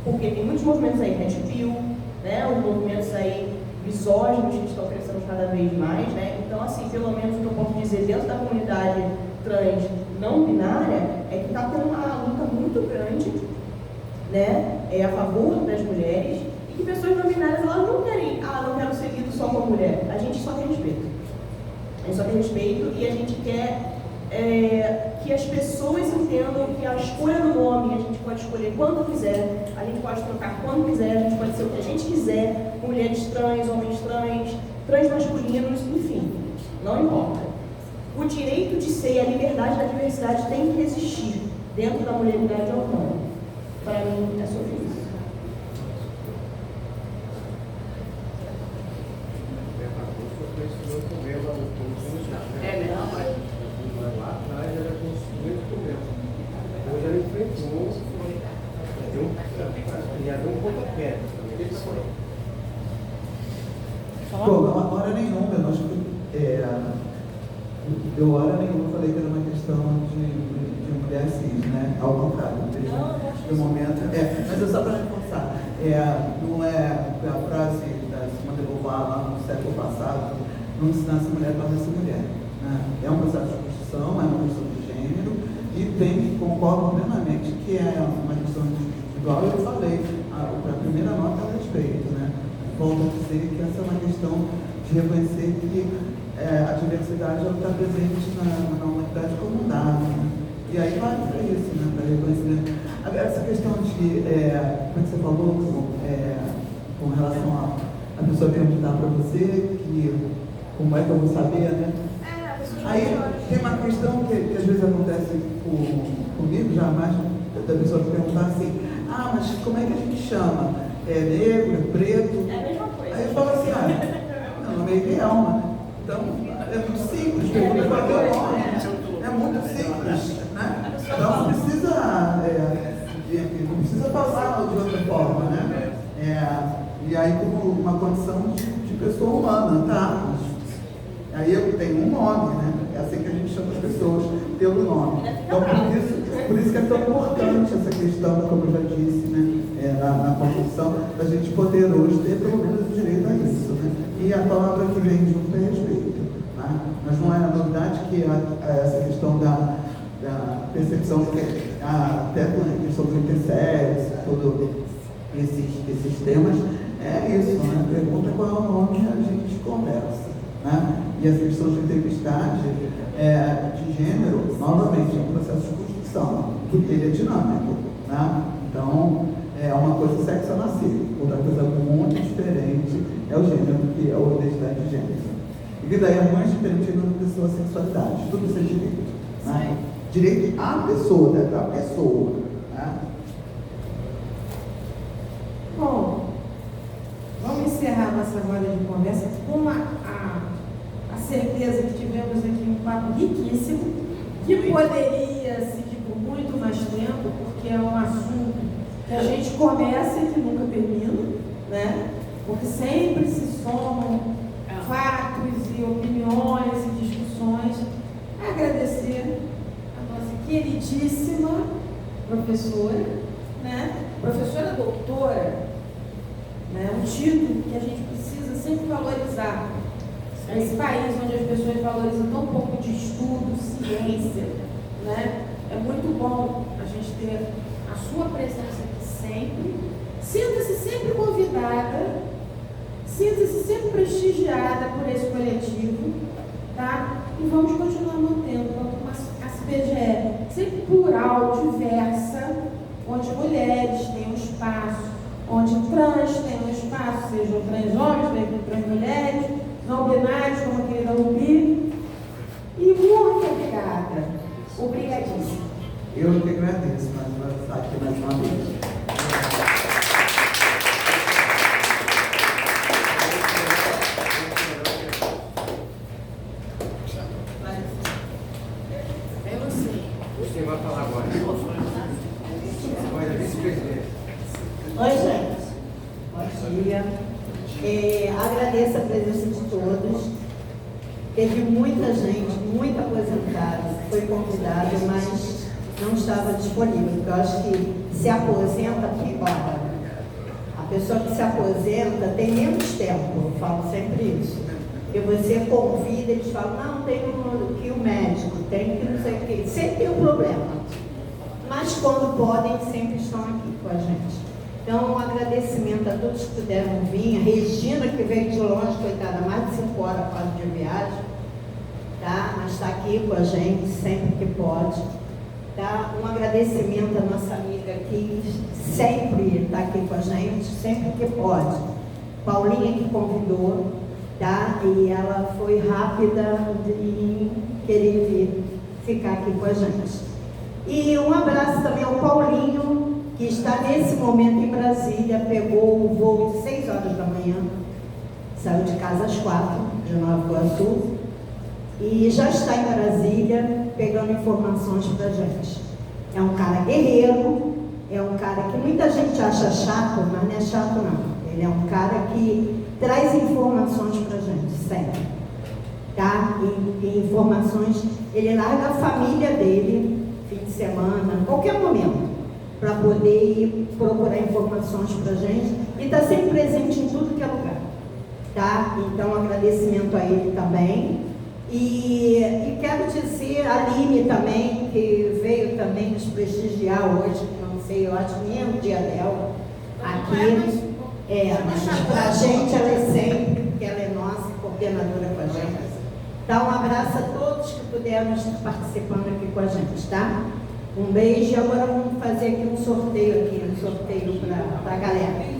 porque tem muitos movimentos aí, Red Pill, né? Os movimentos aí misóginos que estão crescendo cada vez mais, né? Então, assim, pelo menos o que eu posso dizer dentro da comunidade trans não binária é que está tendo uma luta muito grande, né? A favor das mulheres, e que pessoas não binárias, elas não querem, não quero ser lido só como mulher. A gente só quer respeito. A gente só quer respeito e a gente quer que as pessoas entendam que a escolha do nome a gente pode escolher quando quiser, a gente pode trocar quando quiser, a gente pode ser o que a gente quiser, mulheres trans, homens trans, transmasculinos, enfim, não importa. O direito de ser e a liberdade da diversidade tem que existir dentro da mulheridade autônoma. Para mim, é sobre isso. Lá atrás ela conseguiu esse problema. Hoje ela enfrentou, já deu um pontapé. Bom, hora nenhuma, eu acho que eu hora nenhuma falei que era uma questão de mulher cis, né? Ao contrário, desde o momento. Mas é só para reforçar, não é a frase da uma de Beauvoir lá no século passado, não ensinasse a mulher para ser mulher. Né? É um processo de construção, é uma questão de gênero, e concordo plenamente que é uma questão individual. Eu falei, a primeira nota a respeito, né? Volto a dizer que essa é uma questão de reconhecer que a diversidade está presente na humanidade como um dado. Né? E aí vai para isso, né? Para reconhecimento. Agora, essa questão de, como é que você falou, com relação a pessoa perguntar para você que como é que eu vou saber, né? Aí tem uma questão que às vezes acontece comigo, já mais da pessoa perguntar assim, mas como é que a gente chama? É negro, é preto? É a mesma coisa. Aí eu falo assim, meu nome é Idealma. Então, é muito simples, pergunta qual é o nome. É muito simples, né? Então não precisa passar de outra forma, né? E aí como uma condição de pessoa humana, tá? Aí eu tenho um nome, né? É assim que a gente chama as pessoas, pelo nome. Então, por isso que é tão importante essa questão, como eu já disse, né? Na Constituição, da gente poder hoje ter pelo menos o direito a isso, né? E a palavra que vem junto é respeito. Né? Mas não é a novidade que essa questão da percepção, até com a questão do intersexo, todos esses temas, é isso, né? Pergunta qual é o nome e a gente conversa. Né? E essa questão de entrevistagem de gênero, novamente, é um processo de construção, porque ele é dinâmico. Né? Então, é uma coisa sexo a nascer, outra coisa muito diferente é o gênero, que é a identidade de gênero. E daí é muito diferente da sua sexualidade, tudo isso é direito. Né? Direito à pessoa, né? Da pessoa. Né? Bom, vamos encerrar nossa roda de conversa com a certeza que tivemos aqui um papo riquíssimo, que poderia seguir por muito mais tempo, porque é um assunto que a gente começa e que nunca termina, né? Porque sempre se somam fatos e opiniões e discussões. Agradecer a nossa queridíssima professora, né? Professora doutora, né? Um título que a gente precisa sempre valorizar. Nesse país onde as pessoas valorizam tão pouco de estudo, ciência, né? É muito bom a gente ter a sua presença aqui sempre. Sinta-se sempre convidada, sinta-se sempre prestigiada por esse coletivo, tá? E vamos continuar mantendo uma CBGE sempre plural, diversa, onde mulheres têm um espaço, onde trans têm um espaço, sejam trans homens, sejam trans mulheres, não binários, como a querida Rubi. E muito obrigada. Obrigadíssima. Eu que agradeço por estar aqui mais uma vez. Você vai falar agora. Olha, vice-presidente. Oi, gente. Bom dia. Agradeço a presença de todos. Teve muita gente, muito aposentada, foi convidada, mas não estava disponível, porque eu acho que se aposenta agora. A pessoa que se aposenta tem menos tempo, eu falo sempre isso. E você convida, eles falam, não, tem que o médico, tem que não sei o quê. Sempre tem um problema. Mas quando podem, sempre estão aqui com a gente. Então, um agradecimento a todos que puderam vir. A Regina, que veio de longe, coitada, mais de 5 horas quase de viagem, tá? Mas está aqui com a gente sempre que pode. Tá? Um agradecimento à nossa amiga que sempre está aqui com a gente, sempre que pode. Paulinha que convidou, tá? E ela foi rápida em querer vir ficar aqui com a gente. E um abraço também ao Paulinho, que está nesse momento em Brasília, pegou o voo de 6 horas da manhã, saiu de casa às 4 de Nova Iguaçu, e já está em Brasília pegando informações para a gente. É um cara guerreiro, é um cara que muita gente acha chato, mas não é chato não. Ele é um cara que traz informações para a gente, sempre. Tá? E informações, ele larga a família dele, fim de semana, qualquer momento, para poder ir procurar informações para a gente, e está sempre presente em tudo que é lugar. tá? Então, agradecimento a ele também. E quero dizer a Aline também, que veio também nos prestigiar hoje, não sei, eu acho que nem é o dia dela aqui. Mas para a gente ela é sempre, porque ela é nossa coordenadora com a gente. Dá um abraço a todos que puderam estar participando aqui com a gente, tá? Um beijo e agora vamos fazer aqui um sorteio para a galera.